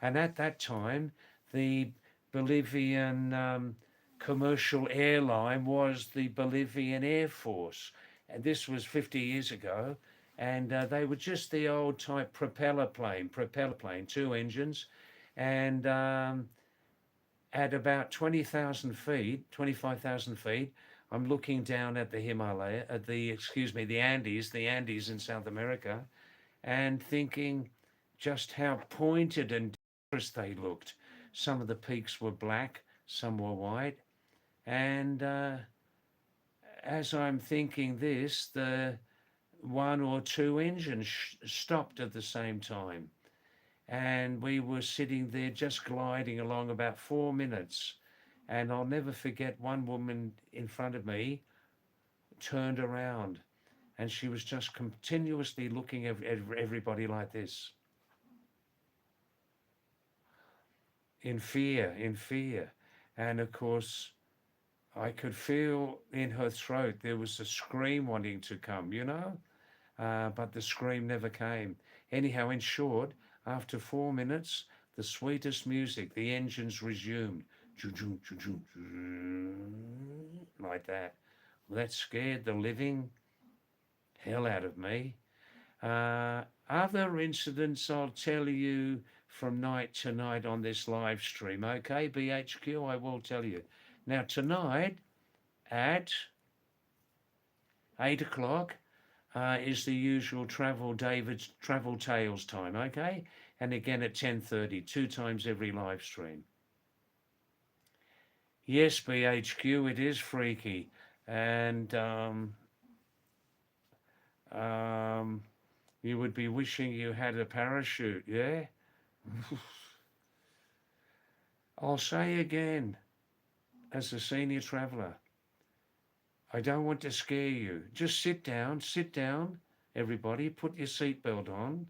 And at that time, the Bolivian commercial airline was the Bolivian Air Force. And this was 50 years ago. And they were just the old type propeller plane, two engines. And at about 20,000 feet, 25,000 feet, I'm looking down at the Himalaya, at the Andes in South America, and thinking just how pointed and dangerous they looked. Some of the peaks were black, some were white. And as I'm thinking this, the one or two engines stopped at the same time. And we were sitting there just gliding along about 4 minutes. And I'll never forget one woman in front of me turned around and she was just continuously looking at everybody like this, in fear. And of course, I could feel in her throat there was a scream wanting to come, but the scream never came. Anyhow, in short, after 4 minutes, the sweetest music, the engines resumed, like that. Well, that scared the living hell out of me. Other incidents I'll tell you from night to night on this live stream. Okay, BHQ, I will tell you. Now, tonight at 8 o'clock is the usual David's Travel Tales time, okay? And again at 10:30, 2 times every live stream. Yes, BHQ, it is freaky. And you would be wishing you had a parachute, yeah? I'll say again, as a senior traveller, I don't want to scare you. Just sit down, everybody. Put your seatbelt on,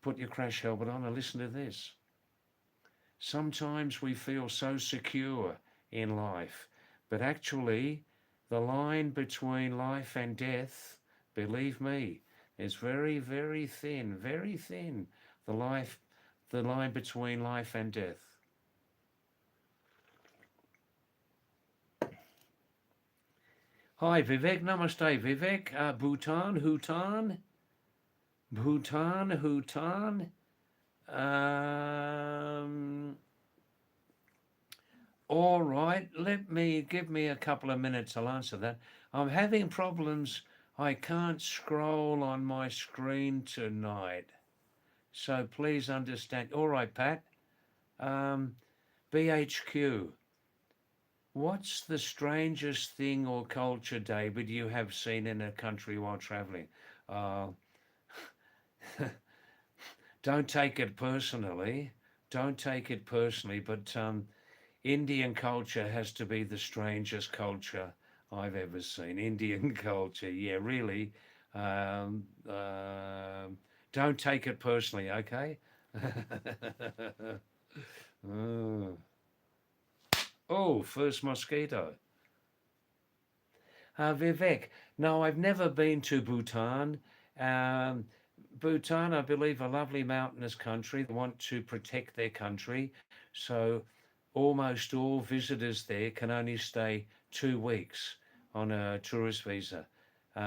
put your crash helmet on, and listen to this. Sometimes we feel so secure in life, but actually, the line between life and death, believe me, is very, very thin, very thin. The line between life and death. Hi, Vivek. Namaste, Vivek. Bhutan. All right. Give me a couple of minutes. I'll answer that. I'm having problems. I can't scroll on my screen tonight. So please understand. All right, Pat. BHQ. What's the strangest thing or culture, David, you have seen in a country while traveling? Don't take it personally. Don't take it personally, but Indian culture has to be the strangest culture I've ever seen. Indian culture, yeah, really. Don't take it personally, okay? Oh, first mosquito. Vivek, no, I've never been to Bhutan. Bhutan, I believe, a lovely mountainous country. They want to protect their country. So almost all visitors there can only stay 2 weeks on a tourist visa.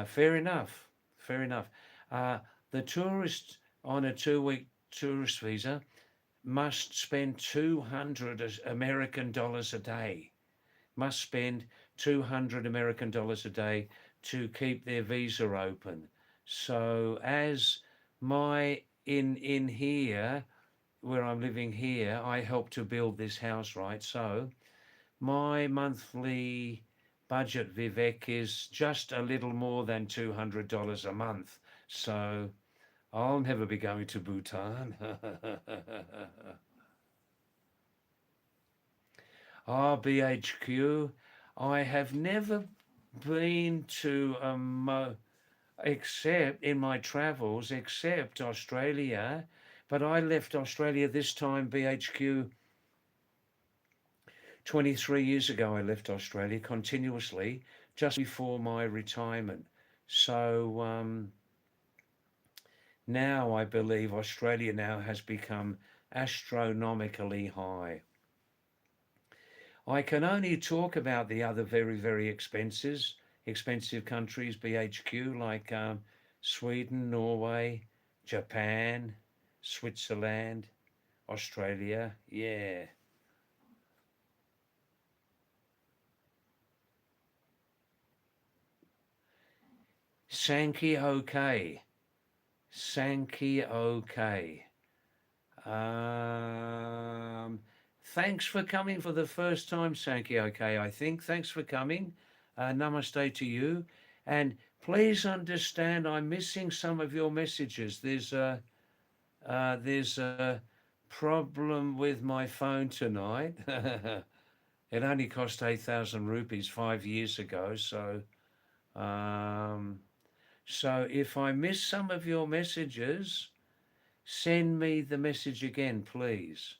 Fair enough. Fair enough. The tourist on a 2-week tourist visa must spend 200 American dollars a day. Must spend 200 American dollars a day to keep their visa open. So as in here, where I'm living here, I help to build this house, right? So my monthly budget, Vivek, is just a little more than $200 a month. So I'll never be going to Bhutan. BHQ, I have never been to except in my travels, except Australia, but I left Australia this time, BHQ, 23 years ago. I left Australia continuously just before my retirement. So now I believe Australia now has become astronomically high. I can only talk about the other very, very expensive countries, BHQ, like Sweden, Norway, Japan, Switzerland, Australia. Yeah. Sankey, okay. Sankey, okay. Thanks for coming for the first time, Sankey, okay, I think. Thanks for coming. Namaste to you. And please understand, I'm missing some of your messages. There's a problem with my phone tonight. It only cost 8,000 rupees 5 years ago. So if I miss some of your messages, send me the message again, please.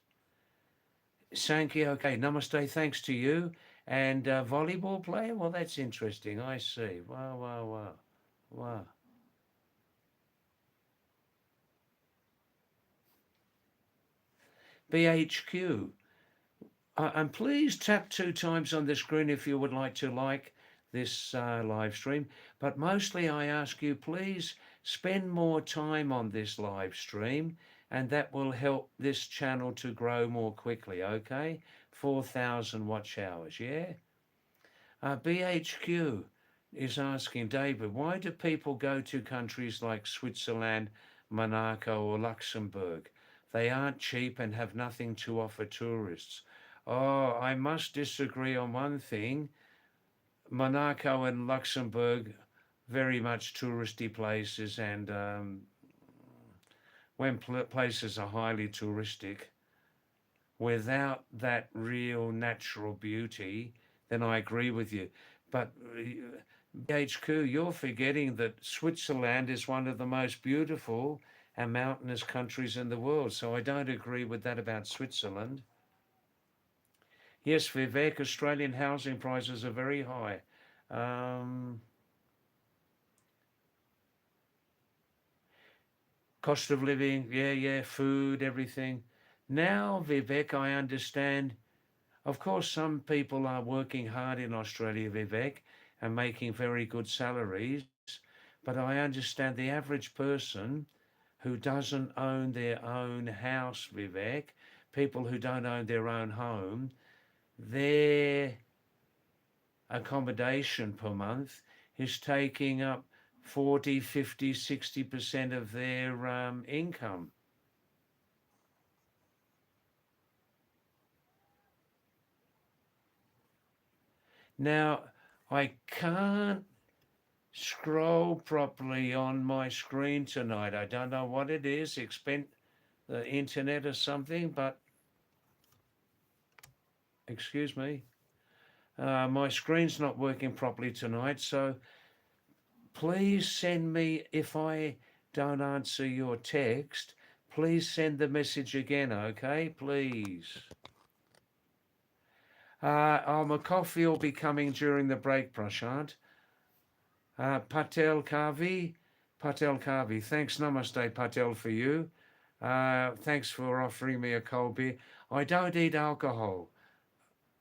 Sankey, okay, namaste, thanks to you. And volleyball player? Well, that's interesting. I see. Wow. BHQ. And please tap 2 times on the screen if you would like to like this live stream. But mostly I ask you, please spend more time on this live stream and that will help this channel to grow more quickly, okay? 4,000 watch hours, yeah? BHQ is asking, David, why do people go to countries like Switzerland, Monaco, or Luxembourg? They aren't cheap and have nothing to offer tourists. Oh, I must disagree on one thing. Monaco and Luxembourg, very much touristy places, and when places are highly touristic, without that real natural beauty, then I agree with you. But HQ, you're forgetting that Switzerland is one of the most beautiful and mountainous countries in the world. So I don't agree with that about Switzerland. Yes, Vivek, Australian housing prices are very high. Um, Cost of living, yeah, food, everything. Now, Vivek, I understand. Of course, some people are working hard in Australia, Vivek, and making very good salaries. But I understand the average person who doesn't own their own house, Vivek, people who don't own their own home, their accommodation per month is taking up 40, 50, 60% of their income. Now, I can't scroll properly on my screen tonight. I don't know what it is, the internet or something, but excuse me. My screen's not working properly tonight, so please send me, if I don't answer your text, please send the message again, okay? Please. My coffee will be coming during the break, Prashant. Patel Kavi, thanks, namaste, Patel, for you. Thanks for offering me a cold beer. I don't eat alcohol.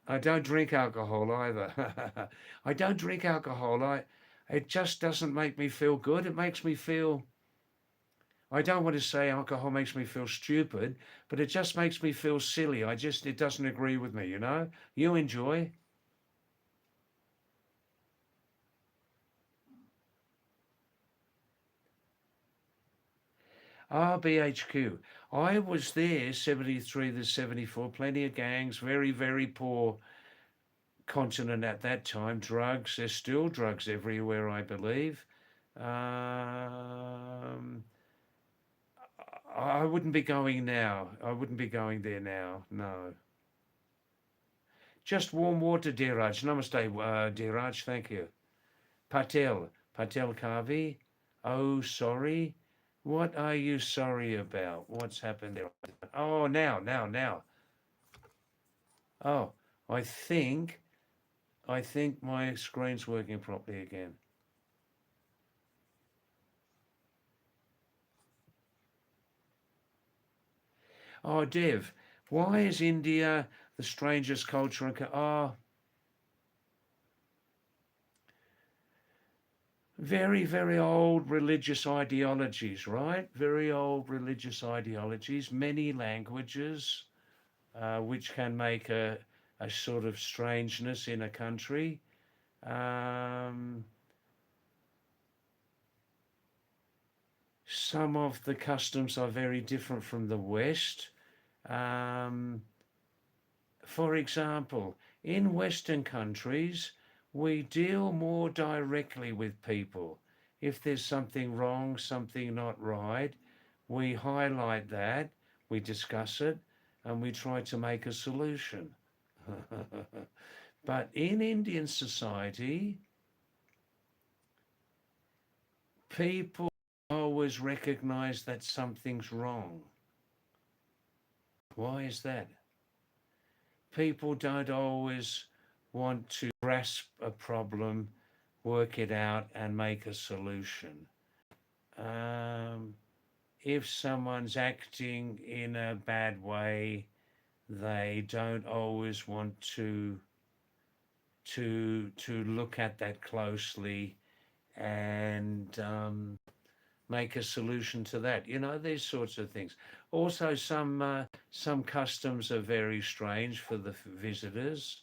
I don't drink alcohol either. I don't drink alcohol. It just doesn't make me feel good. It makes me feel, I don't want to say alcohol makes me feel stupid, but it just makes me feel silly. It doesn't agree with me, you know? You enjoy? RBHQ. I was there 73 to 74, plenty of gangs, very, very poor continent at that time. Drugs, there's still drugs everywhere, I believe. Um, I wouldn't be going now. I wouldn't be going there now. No. Just warm water, Dheeraj. Namaste, Dheeraj. Thank you. Patel Kavi. Oh, sorry. What are you sorry about? What's happened there? Oh, now. Oh, I think, I think my screen's working properly again. Oh, Dev, why is India the strangest culture? Oh, very, very old religious ideologies, right? Very old religious ideologies, many languages, which can make a sort of strangeness in a country. Um, some of the customs are very different from the West. Um, for example, in Western countries, we deal more directly with people. If there's something wrong, something not right, we highlight that, we discuss it, and we try to make a solution. But in Indian society, people always recognize that something's wrong. Why is that? People don't always want to grasp a problem, work it out, and make a solution. Um, if someone's acting in a bad way, they don't always want to look at that closely and make a solution to that. You know, these sorts of things. Also, some customs are very strange for the visitors.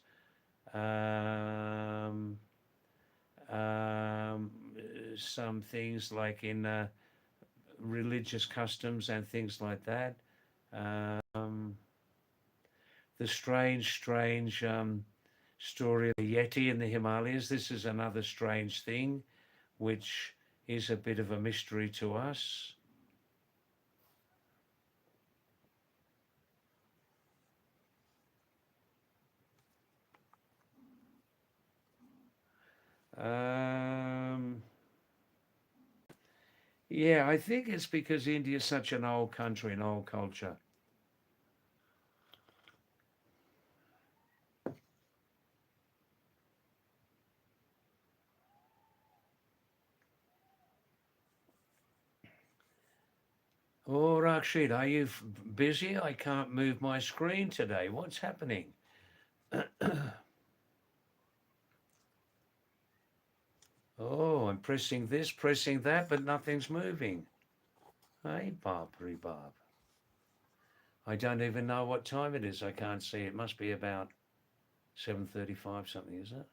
Um, um, some things like in religious customs and things like that. Um, the strange story of the Yeti in the Himalayas. This is another strange thing, which is a bit of a mystery to us. Um, yeah, I think it's because India is such an old country and old culture. Oh, Rakshit, are you busy? I can't move my screen today. What's happening? Oh, I'm pressing this, pressing that, but nothing's moving. Hey, Barbary Barb. I don't even know what time it is. I can't see. It must be about 7:35 something, is it?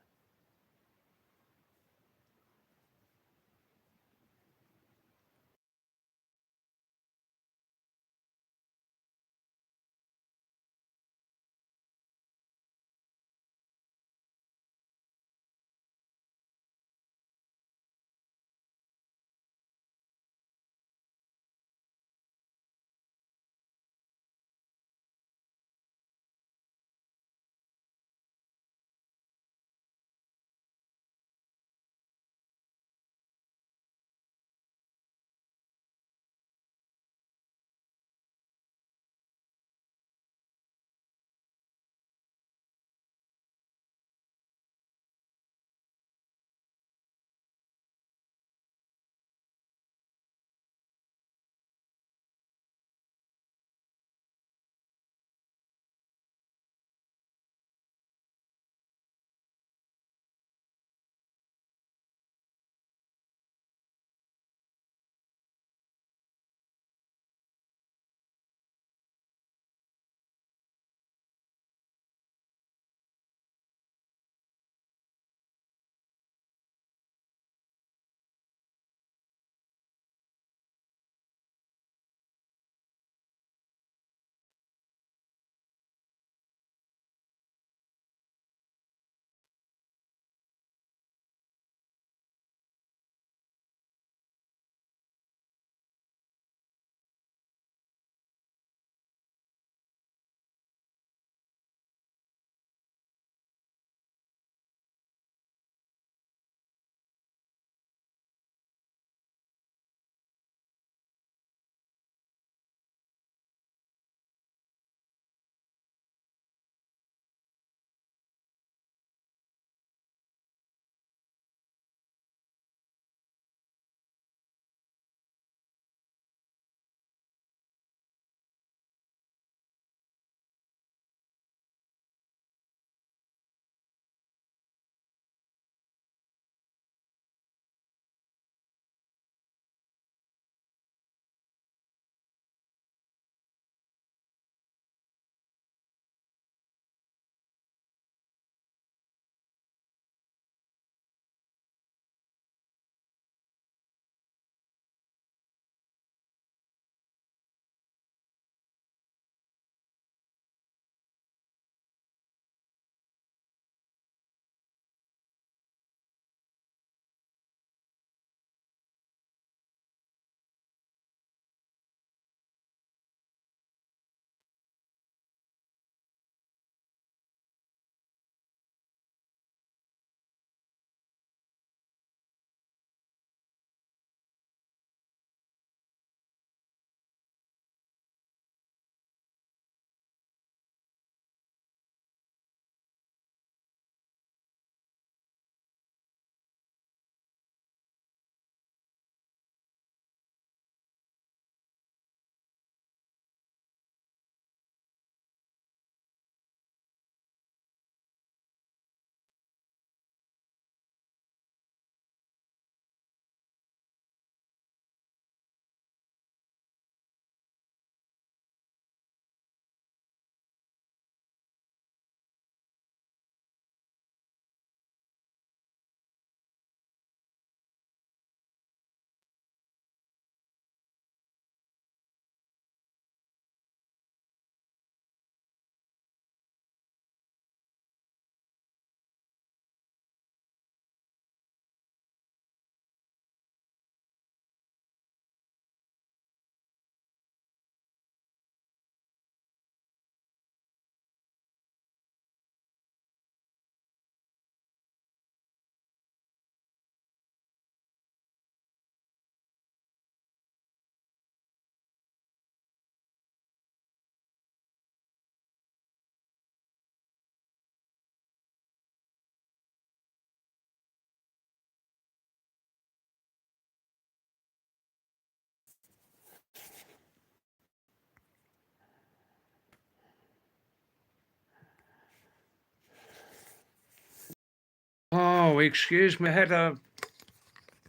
Oh, excuse me.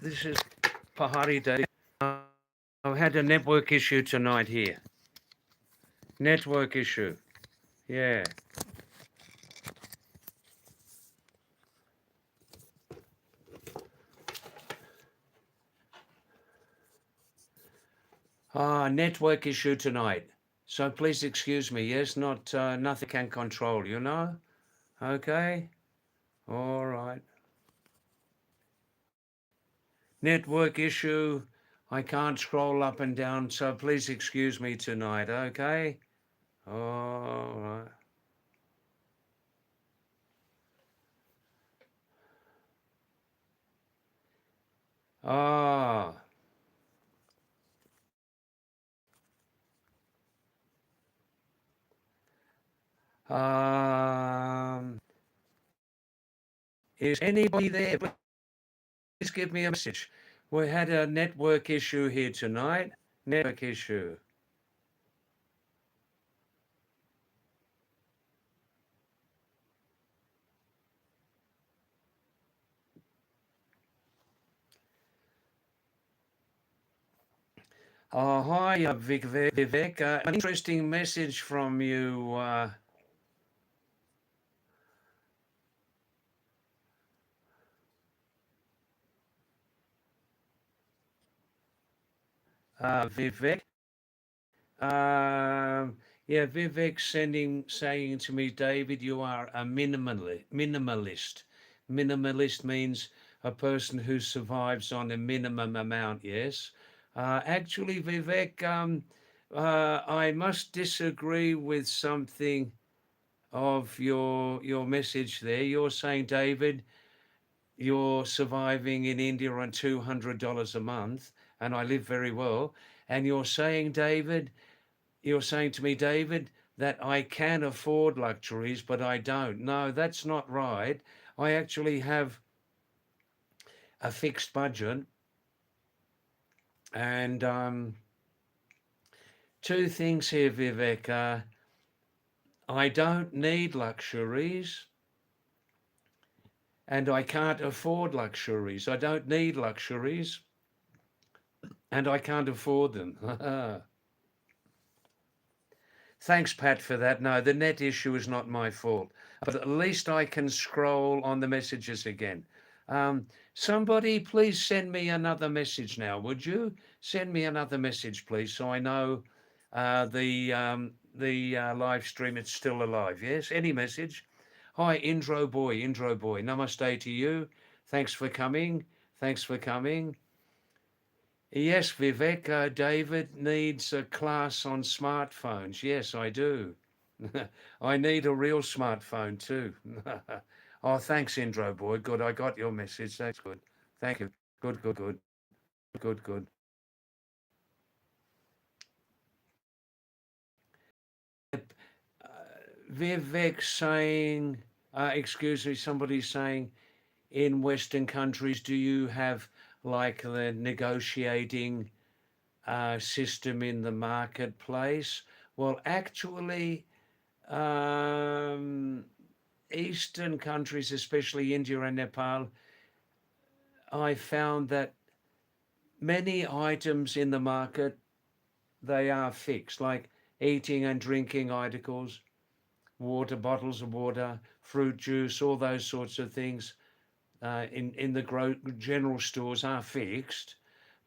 This is Pahadi David. I've had a network issue tonight here. Network issue. Yeah. Network issue tonight. So please excuse me. Yes, not nothing can control, you know? Okay. All right. Network issue. I can't scroll up and down, so please excuse me tonight, okay? All right. Ah. Is anybody there? Please give me a message. We had a network issue here tonight. Network issue. Oh, hi, Vivek. An interesting message from you. Vivek. Yeah, Vivek saying to me, David, you are a minimalist. Minimalist means a person who survives on a minimum amount. Yes. Actually, Vivek, I must disagree with something of your message there. You're saying, David, you're surviving in India on $200 a month, and I live very well. And you're saying to me, David, that I can afford luxuries, but I don't. No, that's not right. I actually have a fixed budget, and two things here, Vivek. I don't need luxuries, and I can't afford luxuries. I don't need luxuries, and I can't afford them. Thanks, Pat, for that. No, the net issue is not my fault, but at least I can scroll on the messages again. Somebody, please send me another message now, would you? Send me another message, please, so I know the live stream is still alive. Yes, any message. Hi, intro boy, intro boy. Namaste to you. Thanks for coming. Thanks for coming. Yes, Vivek, David needs a class on smartphones. Yes, I do. I need a real smartphone too. Oh, thanks, Indro boy. Good, I got your message. That's good. Thank you. Good, good, good, good, good. Vivek saying, excuse me, somebody's saying, in Western countries, do you have like the negotiating system in the marketplace? Well, actually, um, Eastern countries, especially India and Nepal, I found that many items in the market, they are fixed, like eating and drinking articles, water, bottles of water, fruit juice, all those sorts of things in the general stores are fixed.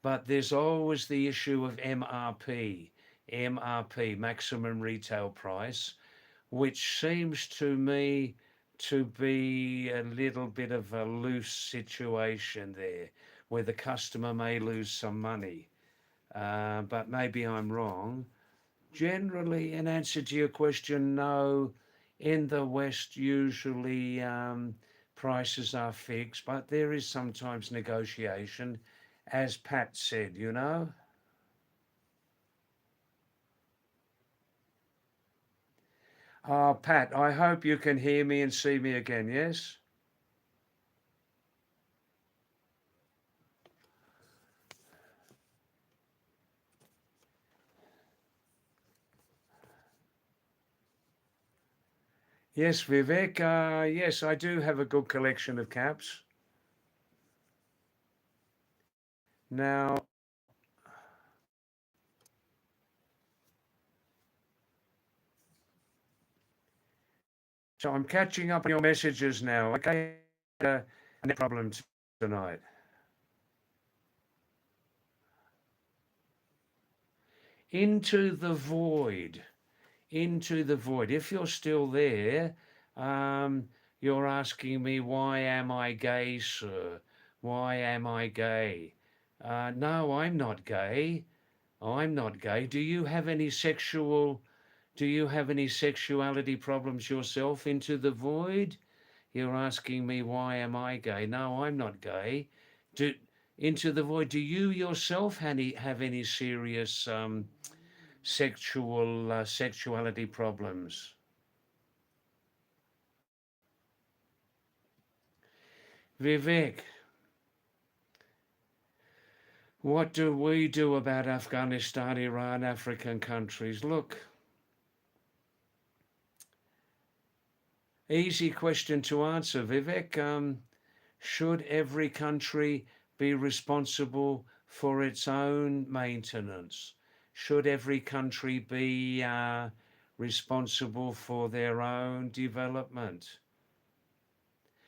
But there's always the issue of MRP, maximum retail price, which seems to me to be a little bit of a loose situation there, where the customer may lose some money. But maybe I'm wrong. Generally, in answer to your question, no. In the West, usually prices are fixed, but there is sometimes negotiation, as Pat said, you know. Pat, I hope you can hear me and see me again, yes? Yes, Vivek, yes, I do have a good collection of caps. Now, so I'm catching up on your messages now. Okay, no problem tonight. Into the void. Into the void. If you're still there, you're asking me, why am I gay, sir? Why am I gay? No, I'm not gay. I'm not gay. Do you have any sexuality problems yourself? Into the void? You're asking me, why am I gay? No, I'm not gay. Do, into the void, do you yourself have any serious sexuality problems? Vivek, what do we do about Afghanistan, Iran, African countries? Look, easy question to answer, Vivek. Should every country be responsible for its own maintenance? Should every country be responsible for their own development?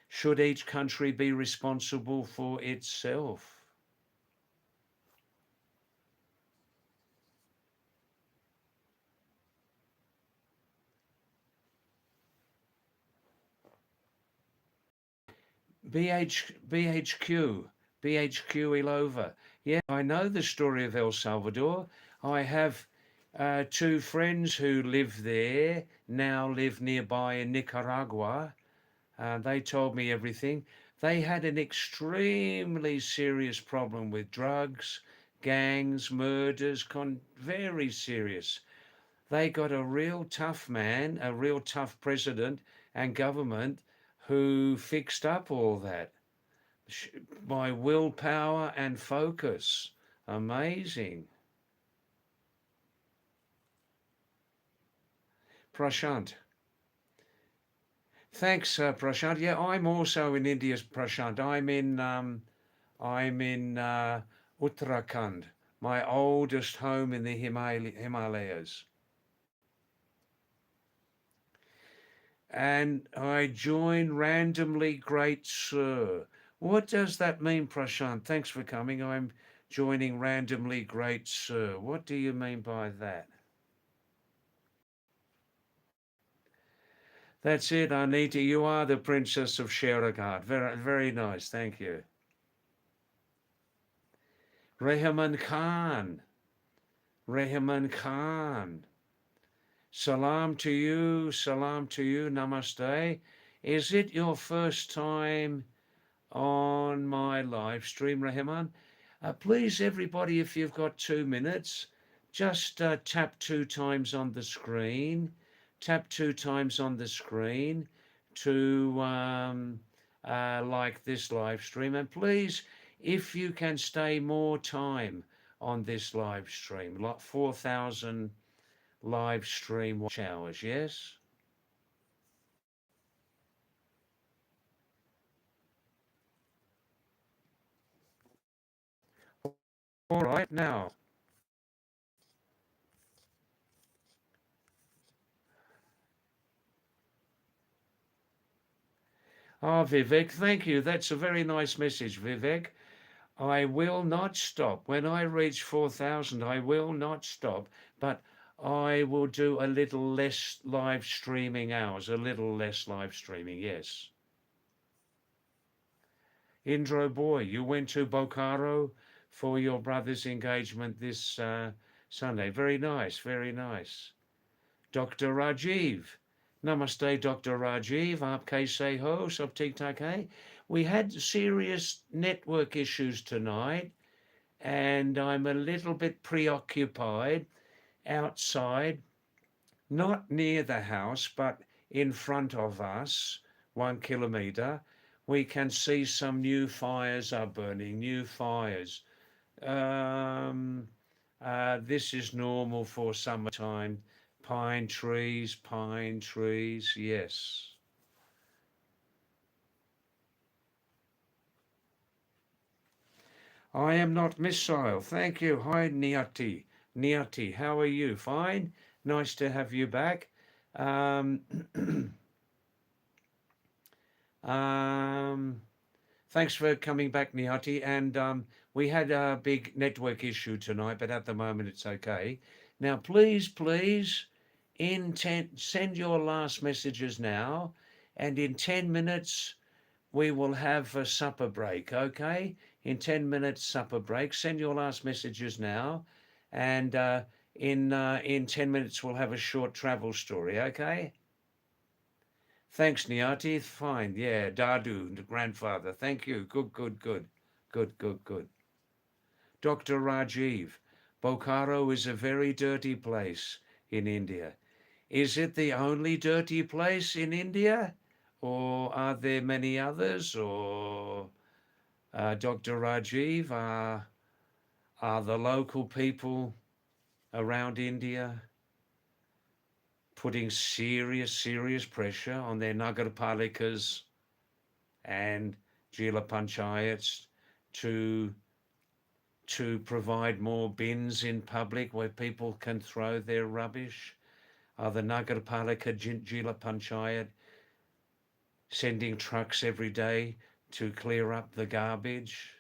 Should each country be responsible for itself? BHQ, BHQ Ilova. Yeah, I know the story of El Salvador. I have two friends who live there, now live nearby in Nicaragua. They told me everything. They had an extremely serious problem with drugs, gangs, murders, very serious. They got a real tough man, a real tough president and government who fixed up all that by willpower and focus. Amazing. Prashant. Thanks, Prashant. Yeah, I'm also in India, Prashant. I'm in Uttarakhand, my oldest home in the Himalayas. And I join randomly, great sir. What does that mean, Prashant? Thanks for coming. I'm joining randomly, great sir. What do you mean by that? That's it, Anita. You are the Princess of Sheraghat. Very, very nice. Thank you. Rehman Khan. Rehman Khan. Salam to you. Salam to you. Namaste. Is it your first time on my live stream, Rehman? Please, everybody, if you've got 2 minutes, just tap 2 times on the screen. Tap 2 times on the screen to like this live stream. And please, if you can stay more time on this live stream, like 4,000 live stream watch hours, yes? All right, now. Ah, Vivek, thank you. That's a very nice message, Vivek. I will not stop. When I reach 4,000, I will not stop, but I will do a little less live streaming hours, a little less live streaming, yes. Indro boy, you went to Bokaro for your brother's engagement this Sunday. Very nice, very nice. Dr. Rajiv. Namaste, Dr. Rajiv. Aap kaise ho? Sab theek thak hai? We had serious network issues tonight, and I'm a little bit preoccupied outside, not near the house, but in front of us, 1 kilometer. We can see some new fires are burning, new fires. Um, this is normal for summertime. Pine trees, yes. I am not missile. Thank you. Hi, Niati. Niati, how are you? Fine. Nice to have you back. Um, um, Thanks for coming back, Niati. And we had a big network issue tonight, but at the moment it's okay. Now, please, send your last messages now, and in 10 minutes we will have a supper break, okay? In 10 minutes, supper break. Send your last messages now, and in 10 minutes we'll have a short travel story, okay? Thanks, Niati. Fine. Yeah, Dadu, the grandfather. Thank you. Good. Dr. Rajiv, Bokaro is a very dirty place in India. Is it the only dirty place in India? Or are there many others? Or Dr. Rajiv, are the local people around India putting serious pressure on their nagarpalikas and Jila Panchayats to provide more bins in public where people can throw their rubbish? Are the Nagarpalika Jila Panchayat sending trucks every day to clear up the garbage?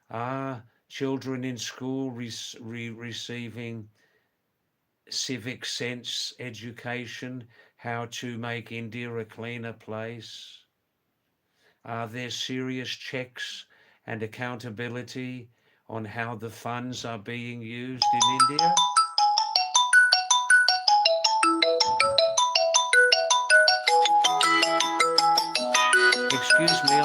Are children in school receiving civic sense education, how to make India a cleaner place? Are there serious checks and accountability on how the funds are being used in India? Excuse me,